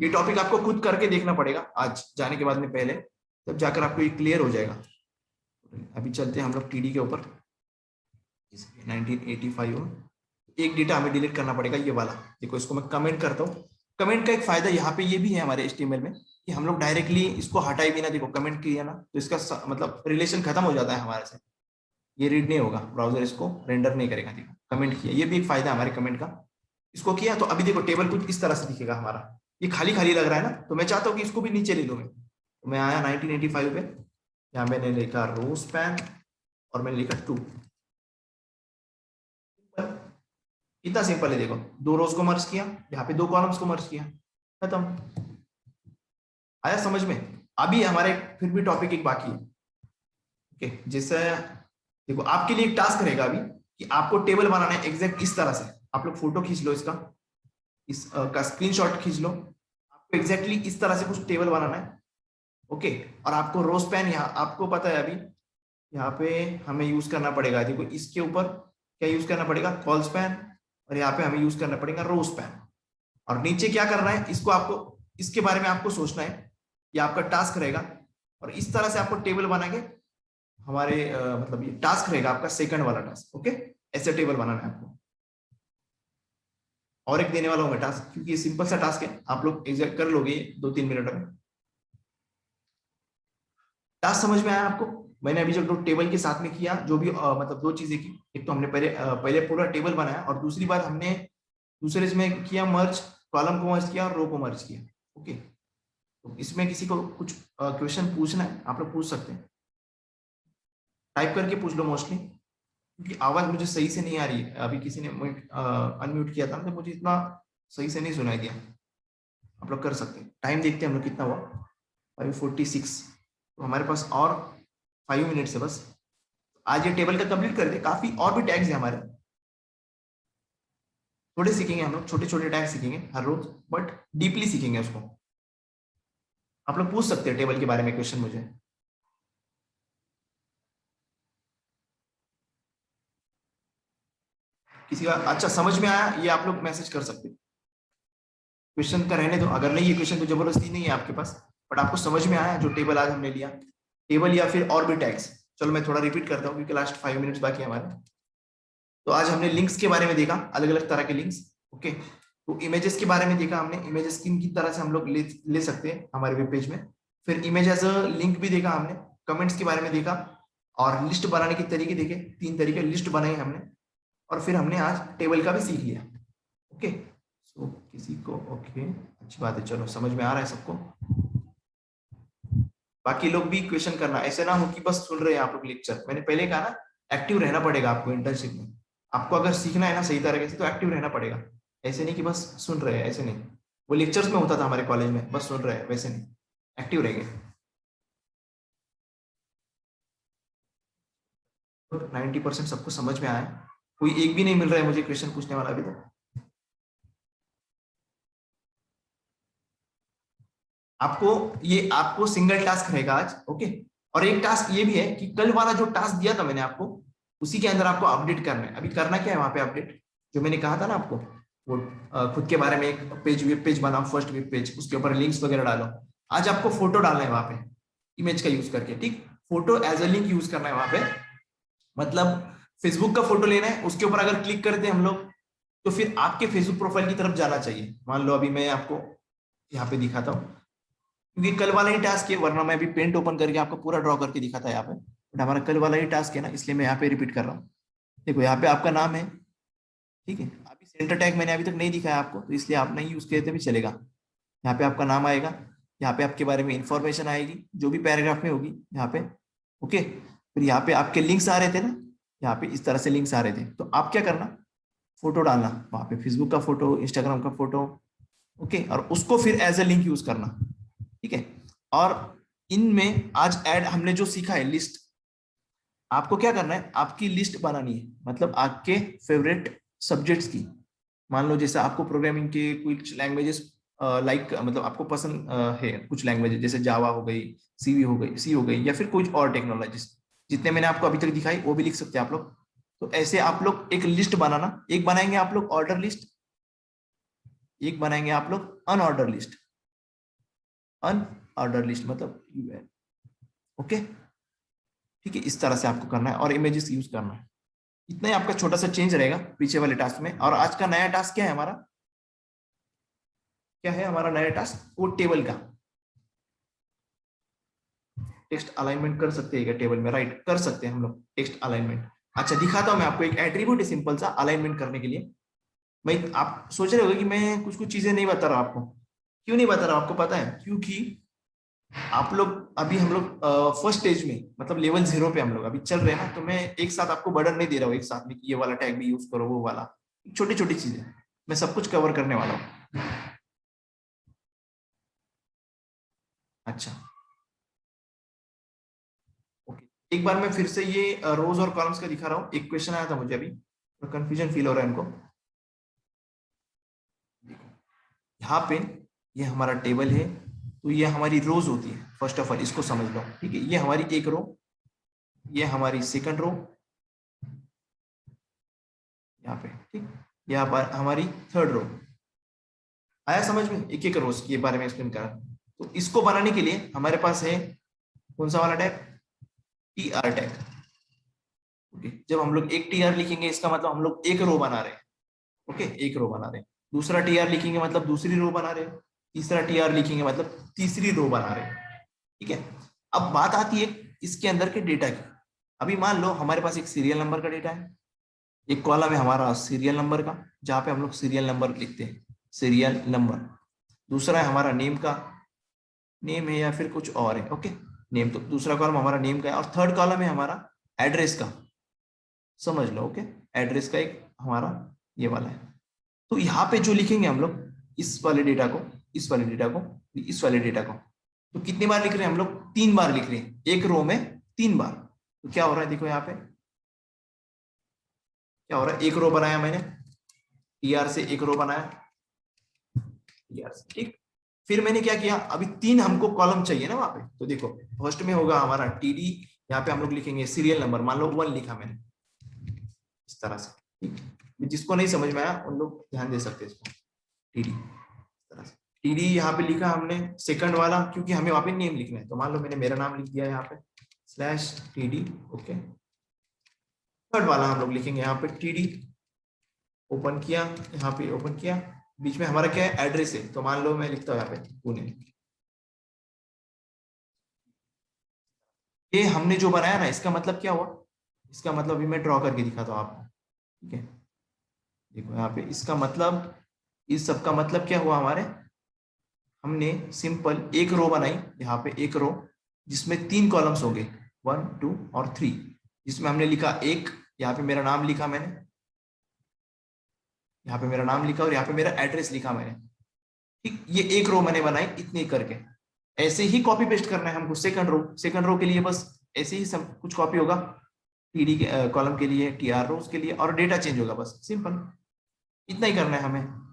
ये टॉपिक आपको खुद करके देखना पड़ेगा आज जाने के बाद में पहले, तब जाकर आपको ये क्लियर हो जाएगा। अभी चलते हैं हम लोग टीडी के ऊपर। 1985 हो, एक डेटा हमें डिलीट करना पड़ेगा ये वाला। देखो इसको मैं कमेंट करता हूँ। कमेंट का एक फायदा यहाँ पे ये भी है हमारे HTML में, कि हम लोग डायरेक्टली इसको हटाए बिना, देखो कमेंट किया ना, तो इसका मतलब रिलेशन खत्म हो जाता है हमारे से, ये रीड नहीं होगा, ब्राउजर इसको रेंडर नहीं करेगा। देखो कमेंट किया, ये भी एक फायदा है हमारे कमेंट का। इसको किया तो अभी देखो टेबल कुछ इस तरह से दिखेगा हमारा, ये खाली खाली लग रहा है ना, तो मैं चाहता हूँ कि इसको भी नीचे ले लूँ मैं। तो मैं आया 1985 पे, यहाँ मैंने लिखा रो स्पैन और मैंने लिखा 2। इतना सिंपल है, देखो दो रोज को मर्ज किया, यहाँ पे दो कॉलम्स को मर्ज किया, खत्म। आया समझ में। अभी हमारे फिर भी टॉपिक एक बाकी है। ओके, जैसे देखो आपके लिए एक टास्क रहेगा अभी, कि आपको टेबल बनाना है एग्जैक्ट इस तरह से। आप लोग फोटो खींच लो इसका, इस का स्क्रीनशॉट खींच लो। आपको एग्जैक्टली इस तरह से कुछ टेबल बनाना है। ओके, और आपको रो स्पैन, यहाँ आपको पता है अभी यहाँ पे हमें यूज करना पड़ेगा, देखो इसके ऊपर क्या यूज करना पड़ेगा, कॉल स्पैन, और यहाँ पे हमें यूज करना पड़ेगा रो स्पैन। और नीचे क्या करना है, इसको आपको, इसके बारे में आपको सोचना है, ये आपका टास्क रहेगा। और इस तरह से आपको टेबल बना के हमारे मतलब ये टास्क रहेगा आपका सेकंड वाला टास्क। ओके, ऐसे टेबल बनाना है आपको। और एक देने वाला हूँ मैं टास्क, क्योंकि ये सिंपल सा टास्क है, आप लोग एग्जैक्ट कर लोगे 2-3 मिनट में। टास्क समझ में आया आपको। मैंने अभी जो टेबल के साथ में किया, जो भी मतलब दो चीजें की, एक तो हमने पहले पूरा टेबल बनाया, और दूसरी बार हमने दूसरे इसमें किया मर्ज, कॉलम को मर्ज किया और रो को मर्ज किया। ओके, तो इसमें किसी को कुछ क्वेश्चन पूछना है, आप लोग पूछ सकते हैं, टाइप करके पूछ लो मोस्टली, क्योंकि आवाज मुझे सही से नहीं आ रही है। अभी किसी ने अनम्यूट किया था तो मुझे इतना सही से नहीं सुनाई दिया। आप लोग कर सकते हैं। टाइम देखते हैं हम लोग कितना हुआ, 5:46। तो हमारे पास और 5 मिनट्स है बस। आज ये टेबल का कंप्लीट कर दे, काफी और भी टैग्स है हमारे। थोड़े सीखेंगे हम लोग, छोटे छोटे टैग सीखेंगे हर रोज, बट डीपली सीखेंगे उसको। आप लोग पूछ सकते हैं टेबल के बारे में क्वेश्चन मुझे। किसी का अच्छा समझ में आया ये आप लोग मैसेज कर सकते हैं। क्वेश्चन का रहने दो, अगर नहीं ये क्वेश्चन तो जबरदस्ती नहीं है आपके पास, बट आपको समझ में आया जो टेबल आज हमने लिया, टेबल या फिर और भी टैग्स। चलो मैं थोड़ा रिपीट करता हूँ क्योंकि लास्ट 5 मिनट्स बाकी है हमारे। तो आज हमने लिंक्स के बारे में देखा, अलग अलग तरह के लिंक्स। ओके, तो इमेजेस के बारे में देखा हमने, इमेजेस किन की तरह से हम लोग ले सकते हैं हमारे वेब पेज में। फिर इमेज एज अ लिंक भी देखा हमने, कमेंट्स के बारे में देखा, और लिस्ट बनाने के तरीके देखे, 3 तरीके लिस्ट बनाई हमने। और फिर हमने आज टेबल का भी सीख लिया। ओके, सो किसी को ओके अच्छी बात है, चलो समझ में आ रहा है सबको। बाकी लोग भी क्वेश्चन करना, ऐसे ना हो कि बस सुन रहे हैं आप लोग लेक्चर। मैंने पहले कहा ना, एक्टिव रहना पड़ेगा आपको इंटर्नशिप में। आपको अगर सीखना है ना सही तरीके से तो एक्टिव रहना पड़ेगा। ऐसे नहीं कि बस सुन रहे हैं, ऐसे नहीं। वो लेक्चर्स में होता था हमारे कॉलेज में, बस सुन रहे हैं, वैसे नहीं, एक्टिव रहेंगे। 90% सबको समझ में आया, कोई एक भी नहीं मिल रहा है मुझे क्वेश्चन पूछने वाला अभी तक। आपको सिंगल टास्क रहेगा आज। ओके, और एक टास्क ये भी है कि कल वाला जो टास्क दिया था मैंने आपको, उसी के अंदर आपको अपडेट करना है। अभी करना क्या है वहां पे अपडेट, जो मैंने कहा था ना आपको, वो खुद के बारे में एक पेज, वेब पेज बनाओ, फर्स्ट वेब पेज, उसके ऊपर लिंक्स वगैरह डालो। आज आपको फोटो डालना है वहां पे, इमेज का यूज करके। ठीक, photo as a link use करना है वहां पे। मतलब फेसबुक का फोटो लेना है, उसके ऊपर अगर क्लिक करते हैं हम लोग, तो फिर आपके फेसबुक प्रोफाइल की तरफ जाना चाहिए। मान लो अभी मैं आपको यहाँ पे दिखाता हूँ, क्योंकि कल वाला ही टास्क है, वरना मैं अभी पेंट ओपन करके आपको पूरा ड्रॉ करके दिखाता है यहाँ पे, बट हमारा कल वाला ही टास्क है ना, इसलिए मैं यहाँ पे रिपीट कर रहा हूँ। देखो यहाँ पे आपका नाम है, ठीक है। अभी सेंटर टैग मैंने अभी तक नहीं दिखाया आपको, तो इसलिए आप नहीं यूज करते भी चलेगा। यहाँ पे आपका नाम आएगा, यहाँ पे आपके बारे में इंफॉर्मेशन आएगी जो भी पैराग्राफ में होगी यहाँ पे। ओके, फिर यहाँ पे आपके लिंक्स आ रहे थे ना, यहाँ पे इस तरह से लिंक्स आ रहे थे, तो आप क्या करना, फोटो डालना वहां पे, फेसबुक का फोटो, इंस्टाग्राम का फोटो। ओके, और उसको फिर एज ए लिंक यूज करना। ठीक है, और इनमें आज ऐड हमने जो सीखा है लिस्ट, आपको क्या करना है, आपकी लिस्ट बनानी है, मतलब आपके फेवरेट सब्जेक्ट्स की। मान लो जैसे आपको प्रोग्रामिंग के कुछ लैंग्वेजेस लाइक, मतलब आपको पसंद है कुछ लैंग्वेजेस, जैसे जावा हो गई, सी हो गई, या फिर कुछ और टेक्नोलॉजीज, जितने मैंने आपको अभी तक दिखाई वो भी लिख सकते हैं आप लोग। तो ऐसे आप लोग एक लिस्ट बनाना, एक बनाएंगे आप लोग ऑर्डर लिस्ट, एक बनाएंगे आप लोग अनऑर्डर लिस्ट। अनऑर्डर लिस्ट मतलब ओके, ठीक है, इस तरह से आपको करना है और इमेजेस यूज करना है। इतना ही आपका छोटा सा चेंज रहेगा पीछे वाले टास्क में। और आज का नया टास्क क्या है हमारा, क्या है हमारा नया टास्क, वो टेबल का टेक्स्ट अलाइनमेंट कर सकते हैं क्या टेबल में, राइट, कर सकते हैं हम लोग टेक्स्ट अलाइनमेंट। अच्छा दिखाता हूं मैं आपको, एक एट्रीब्यूट है सिंपल सा अलाइनमेंट करने के लिए। भाई आप सोच रहे होगे कि मैं कुछ कुछ चीजें नहीं बता रहा आपको, क्यों नहीं बता रहा आपको पता है, क्योंकि आप लोग अभी, हम लोग फर्स्ट स्टेज में, मतलब लेवल 0 पे हम लोग अभी चल रहे हैं ना, तो मैं एक साथ आपको बर्डन नहीं दे रहा हूँ एक साथ में कि ये वाला टैग भी यूज करो, वो वाला, छोटी छोटी चीजें मैं सब कुछ कवर करने वाला हूँ। अच्छा ओके, एक बार मैं फिर से ये रोज और कॉलम्स का दिखा रहा हूँ। एक क्वेश्चन आया था मुझे अभी, तो कंफ्यूजन फील हो रहा है इनको। यहाँ पे ये हमारा टेबल है, तो ये हमारी रोज होती है। फर्स्ट ऑफ ऑल इसको समझ लो, ठीक है, ये हमारी एक रो, ये हमारी सेकंड रो यहाँ पे, ठीक, यहाँ पर हमारी थर्ड रो। आया समझ में, एक एक रोज के बारे में एक्सप्लेन करा। तो इसको बनाने के लिए हमारे पास है कौन सा वाला tag, T R tag. Okay, जब हम लोग एक टी आर लिखेंगे इसका मतलब हम लोग एक रो बना रहे हैं। ओके, एक रो बना रहे हैं। दूसरा टी आर लिखेंगे मतलब दूसरी रो बना रहे हैं। तीसरा टी आर लिखेंगे मतलब तीसरी रो बना रहे हैं। ठीक है, अब बात आती है इसके अंदर के डेटा की। अभी मान लो हमारे पास एक सीरियल नंबर का डेटा है, एक कॉलम है हमारा सीरियल नंबर का, जहां पे हम लोग सीरियल नंबर लिखते हैं, सीरियल नंबर। दूसरा है हमारा नेम का, नेम है या फिर कुछ और है। ओके, नेम, तो दूसरा कॉलम हमारा नेम का है। और थर्ड कॉलम है हमारा एड्रेस का, समझ लो। ओके, एड्रेस का एक हमारा ये वाला है। तो यहाँ पे जो लिखेंगे हम लोग, इस वाले डेटा को, इस वाले डेटा को, इस वाले डेटा को, तो कितनी बार लिख रहे हैं हम लोग, 3 बार लिख रहे हैं, एक रो में 3 बार। तो क्या हो रहा है देखो यहाँ पे, क्या हो रहा है, एक रो बनाया मैंने, टीआर से एक रो बनाया, टीआर से, ठीक। फिर मैंने क्या किया, अभी 3 हमको कॉलम चाहिए ना वहां पे, तो देखो फर्स्ट में होगा हमारा टीडी, यहाँ पे हम लोग लिखेंगे सीरियल नंबर, मान लो 1 लिखा मैंने इस तरह से, ठीक। जिसको नहीं समझ में आया उन लोग ध्यान दे सकते हैं इसको, टीडी इस तरह से। टीडी यहाँ पे लिखा हमने सेकंड वाला, क्योंकि हमें वहां पे नेम लिखना है, तो मान लो मैंने मेरा नाम लिख दिया यहाँ पे स्लैश टीडी, ओके। थर्ड वाला हम लोग लिखेंगे यहाँ पे टीडी, ओपन किया, यहाँ पे ओपन किया, बीच में हमारा क्या है, एड्रेस है, तो मान लो मैं लिखता हूँ यहाँ पे पुणे। ये हमने जो बनाया ना, इसका मतलब क्या हुआ, इसका मतलब अभी मैं ड्रॉ करके दिखाता हूँ आपको, ठीक है। देखो यहाँ पे इसका मतलब, इस सब का मतलब क्या हुआ हमारे, हमने सिंपल एक रो बनाई, यहाँ पे एक रो जिसमें 3 कॉलम्स होंगे 1 2 और 3, जिसमें हमने लिखा एक, यहाँ पे मेरा नाम लिखा मैंने, यहाँ पे मेरा नाम लिखा और यहाँ पे मेरा एड्रेस लिखा मैंने, ठीक। ये एक रो मैंने बनाई इतने करके। ऐसे ही कॉपी पेस्ट करना है हमको सेकंड रो के लिए, बस ऐसे ही सब कुछ कॉपी होगा, टीडी के कॉलम के लिए, टीआर रोज के लिए, और डेटा चेंज होगा, बस सिंपल इतना ही करना है हमें।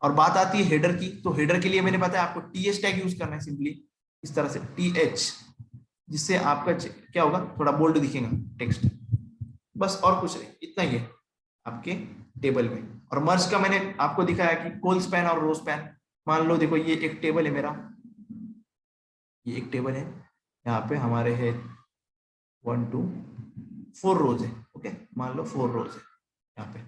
और बात आती है हेडर की, तो हेडर के लिए मैंने बताया आपको टीएच टैग यूज करना है, सिंपली इस तरह से टीएच, जिससे आपका क्या होगा, थोड़ा बोल्ड दिखेगा टेक्स्ट, बस और कुछ नहीं, इतना ही है आपके टेबल में। और मर्ज का मैंने आपको दिखाया कि कोल स्पैन और रो स्पैन, मान लो देखो ये एक टेबल है मेरा, ये एक टेबल है, यहाँ पे हमारे है 1 2 4 रोज है, ओके, मान लो 4 रोज है यहाँ पे।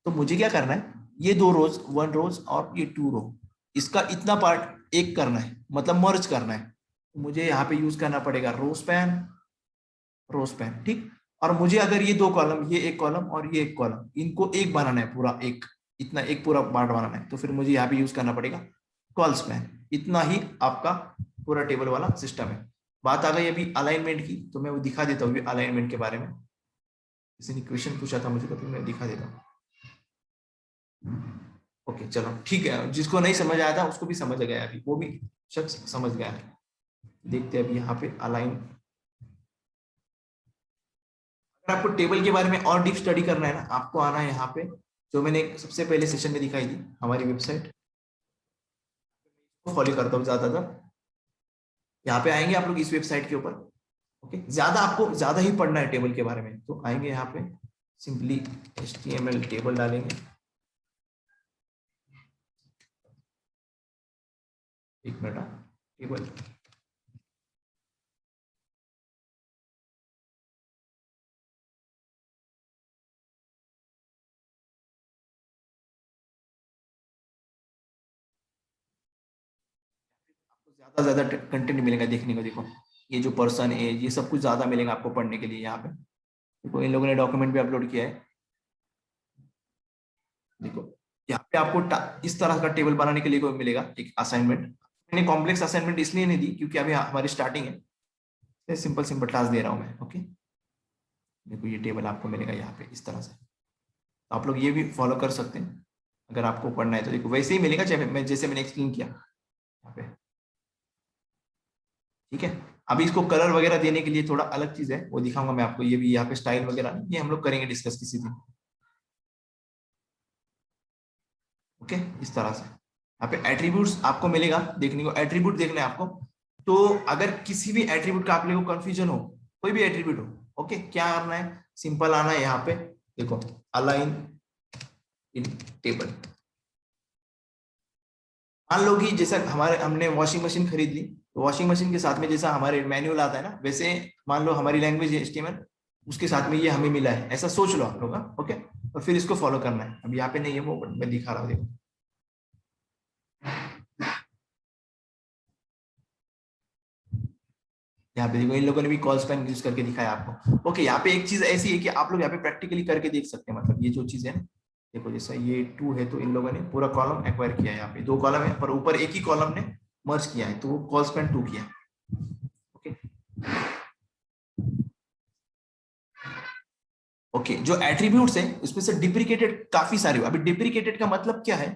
तो मुझे क्या करना है, ये 2 रोज 1 रोज और ये 2 रो, इसका इतना पार्ट एक करना है, मतलब मर्ज करना है। मुझे यहाँ पे यूज करना पड़ेगा रो स्पैन, ठीक। और मुझे अगर ये 2 कॉलम, ये एक कॉलम और ये एक कॉलम, इनको एक बनाना है, पूरा एक, इतना एक पूरा पार्ट बनाना है, तो फिर मुझे यहाँ पे यूज करना पड़ेगा कॉल स्पैन। इतना ही आपका पूरा टेबल वाला सिस्टम है। बात आ गई अभी अलाइनमेंट की, तो मैं वो दिखा देता हूँ अलाइनमेंट के बारे में, किसी ने क्वेश्चन पूछा था मुझे, तो फिर मैं दिखा देता हूँ। ओके चलो ठीक है, जिसको नहीं समझ आया था उसको भी समझ गया अभी, वो भी शख्स समझ गया है। देखते हैं अभी यहाँ पे अलाइन, अगर आपको टेबल के बारे में और डीप स्टडी करना है ना, आपको आना है यहाँ पे, जो मैंने सबसे पहले सेशन में दिखाई थी हमारी वेबसाइट, फॉलो करता हूँ ज्यादातर। यहाँ पे आएंगे आप लोग इस वेबसाइट के ऊपर, ओके। ज्यादा आपको ज्यादा ही पढ़ना है टेबल के बारे में, तो आएंगे यहाँ पे, सिंपली HTML टेबल डालेंगे, एक मिनट, टेबल, ज्यादा ज्यादा कंटेंट मिलेगा देखने को। देखो ये जो पर्सन है, ये सब कुछ ज्यादा मिलेगा आपको पढ़ने के लिए। यहाँ पे देखो इन लोगों ने डॉक्यूमेंट भी अपलोड किया है, देखो यहाँ पे आपको इस तरह का टेबल बनाने के लिए कोई मिलेगा एक असाइनमेंट। मैंने कॉम्प्लेक्स असाइनमेंट इसलिए नहीं दी क्योंकि अभी हमारी स्टार्टिंग है, सिंपल सिंपल टास्क दे रहा हूँ मैं, ओके। देखो ये टेबल आपको मिलेगा यहाँ पे इस तरह से, तो आप लोग ये भी फॉलो कर सकते हैं अगर आपको पढ़ना है तो। देखो वैसे ही मिलेगा चाहे मैं जैसे मैंने एक्सप्लेन किया यहाँ पे, ठीक है। अभी इसको कलर वगैरह देने के लिए थोड़ा अलग चीज है, वो दिखाऊंगा मैं आपको। ये भी यहाँ पे स्टाइल वगैरह ये हम लोग करेंगे डिस्कस किसी दिन, ओके। इस तरह से यहाँ पे एट्रीब्यूट्स आपको मिलेगा देखने को, एट्रीब्यूट देखना है आपको। तो अगर किसी भी एट्रीब्यूट का आप लोगों को कंफ्यूजन हो, कोई भी एट्रीब्यूट हो, ओके, क्या करना है, सिंपल आना है यहाँ पे, देखो अलाइन इन टेबल। मान लो कि जैसा हमने वॉशिंग मशीन खरीद ली, तो वॉशिंग मशीन के साथ में जैसा हमारे मैनुअल आता है ना, वैसे मान लो हमारी लैंग्वेज HTML, उसके साथ में ये हमें मिला है, ऐसा सोच लो आप लोग, ओके। और फिर इसको फॉलो करना है। अब यहाँ पे नहीं है वो, मैं दिखा रहा हूँ, देखो यहाँ पे देखो इन लोगों ने भी कॉल स्पैन यूज करके दिखाया आपको, ओके। यहाँ पे एक चीज ऐसी है कि आप लोग यहाँ पे प्रैक्टिकली करके देख सकते हैं, मतलब ये जो चीज है ना, देखो जैसा ये 2 है, तो इन लोगों ने पूरा कॉलम एक्वायर किया है, यहाँ पे 2 कॉलम है पर ऊपर एक ही कॉलम ने मर्ज किया है, तो वो कॉल स्पैन 2 किया, ओके। ओके जो एट्रीब्यूट्स है उसमें से डिप्रिकेटेड काफी सारे, अभी डिप्रिकेटेड का मतलब क्या है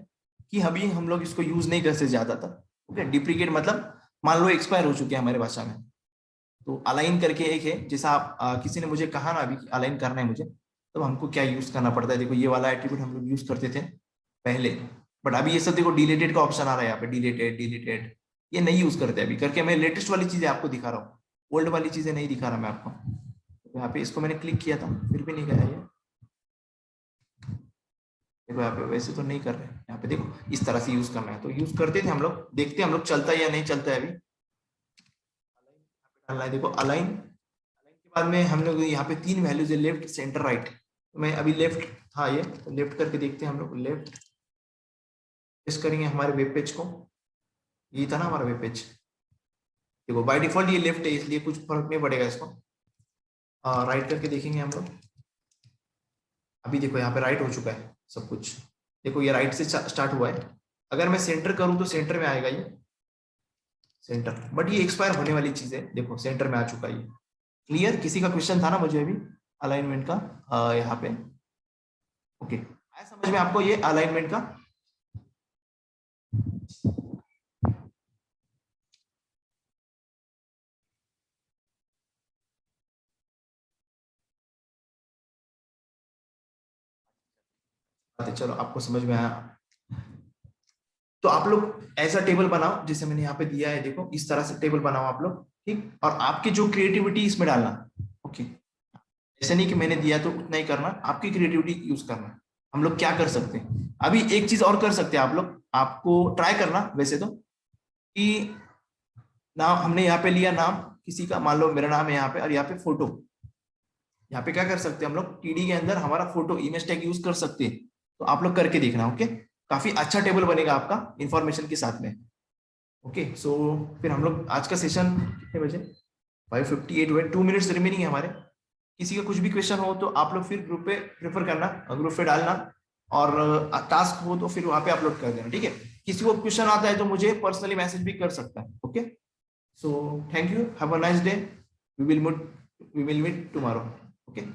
कि अभी हम लोग इसको यूज नहीं करते ज्यादातर, ओके। डिप्रिकेट मतलब मान लो एक्सपायर हो चुके हैं हमारे भाषा में, तो अलाइन करके एक है, जैसा आप किसी ने मुझे कहा ना अभी अलाइन करना है मुझे, तो हमको क्या यूज करना पड़ता है। देखो ये वाला एट्रीब्यूट हम लोग यूज करते थे, पहले, बट अभी ये सब देखो डिलीटेड का ऑप्शन आ रहा है यहाँ पे, डिलीटेड डिलीटेड, ये नहीं यूज करते अभी करके। मैं लेटेस्ट वाली चीजें आपको दिखा रहा हूँ, ओल्ड वाली चीजें नहीं दिखा रहा मैं आपको। तो यहाँ पे इसको मैंने क्लिक किया था फिर भी नहीं गया ये, देखो यहाँ पे वैसे तो नहीं कर रहे, यहाँ पे देखो इस तरह से यूज करना है। तो यूज करते थे हम लोग, देखते हैं हम लोग चलता है या नहीं चलता है अभी। डालना है देखो अलाइन, अलाइन के बाद में हम लोग यहाँ पे 3 वैल्यूज है, लेफ्ट सेंटर राइट। तो मैं अभी लेफ्ट था ये, तो लेफ्ट करके देखते हैं हम लोग, लेफ्ट प्रेस करेंगे हमारे वेब पेज को, ये था ना हमारा वेब पेज। देखो बाय डिफॉल्ट ये लेफ्ट है इसलिए कुछ फर्क नहीं पड़ेगा इसको। राइट करके देखेंगे हम लोग, अभी देखो यहाँ पे राइट हो चुका है सब कुछ, देखो ये राइट से स्टार्ट हुआ है। अगर मैं सेंटर करूँ तो सेंटर में आएगा ये सेंटर, बट ये एक्सपायर होने वाली चीज है, देखो सेंटर में आ चुका है ये। क्लियर? किसी का क्वेश्चन था ना मुझे अभी अलाइनमेंट का यहाँ पे? ओके, आया समझ में आपको ये अलाइनमेंट का? चलो आपको समझ में आया। तो आप लोग ऐसा टेबल बनाओ जैसे मैंने यहाँ पे दिया है, देखो इस तरह से टेबल बनाओ आप लोग, ठीक। और आपकी जो क्रिएटिविटी इसमें डालना, ओके। ऐसा नहीं कि मैंने दिया तो उतना ही करना, आपकी क्रिएटिविटी यूज करना। हम लोग क्या कर सकते हैं अभी, एक चीज और कर सकते हैं आप लोग, आपको ट्राई करना वैसे तो, कि नाम हमने यहाँ पे लिया, नाम किसी का, मान लो मेरा नाम है यहाँ पे, और यहाँ पे फोटो, यहाँ पे क्या कर सकते हैं हम लोग, टीडी के अंदर हमारा फोटो इमेज टैग यूज कर सकते हैं। तो आप लोग करके देखना, ओके। काफी अच्छा टेबल बनेगा आपका इंफॉर्मेशन के साथ में, ओके। सो फिर हम लोग आज का सेशन कितने बजे, 5:58 हुए, 2 मिनट्स रिमेनिंग है हमारे। किसी का कुछ भी क्वेश्चन हो तो आप लोग फिर ग्रुप पे प्रेफर करना, ग्रुप पे डालना, और टास्क हो तो फिर वहां पे अपलोड कर देना, ठीक है। किसी को क्वेश्चन आता है तो मुझे पर्सनली मैसेज भी कर सकता है, okay. So thank you, have a nice day, we will meet tomorrow, okay.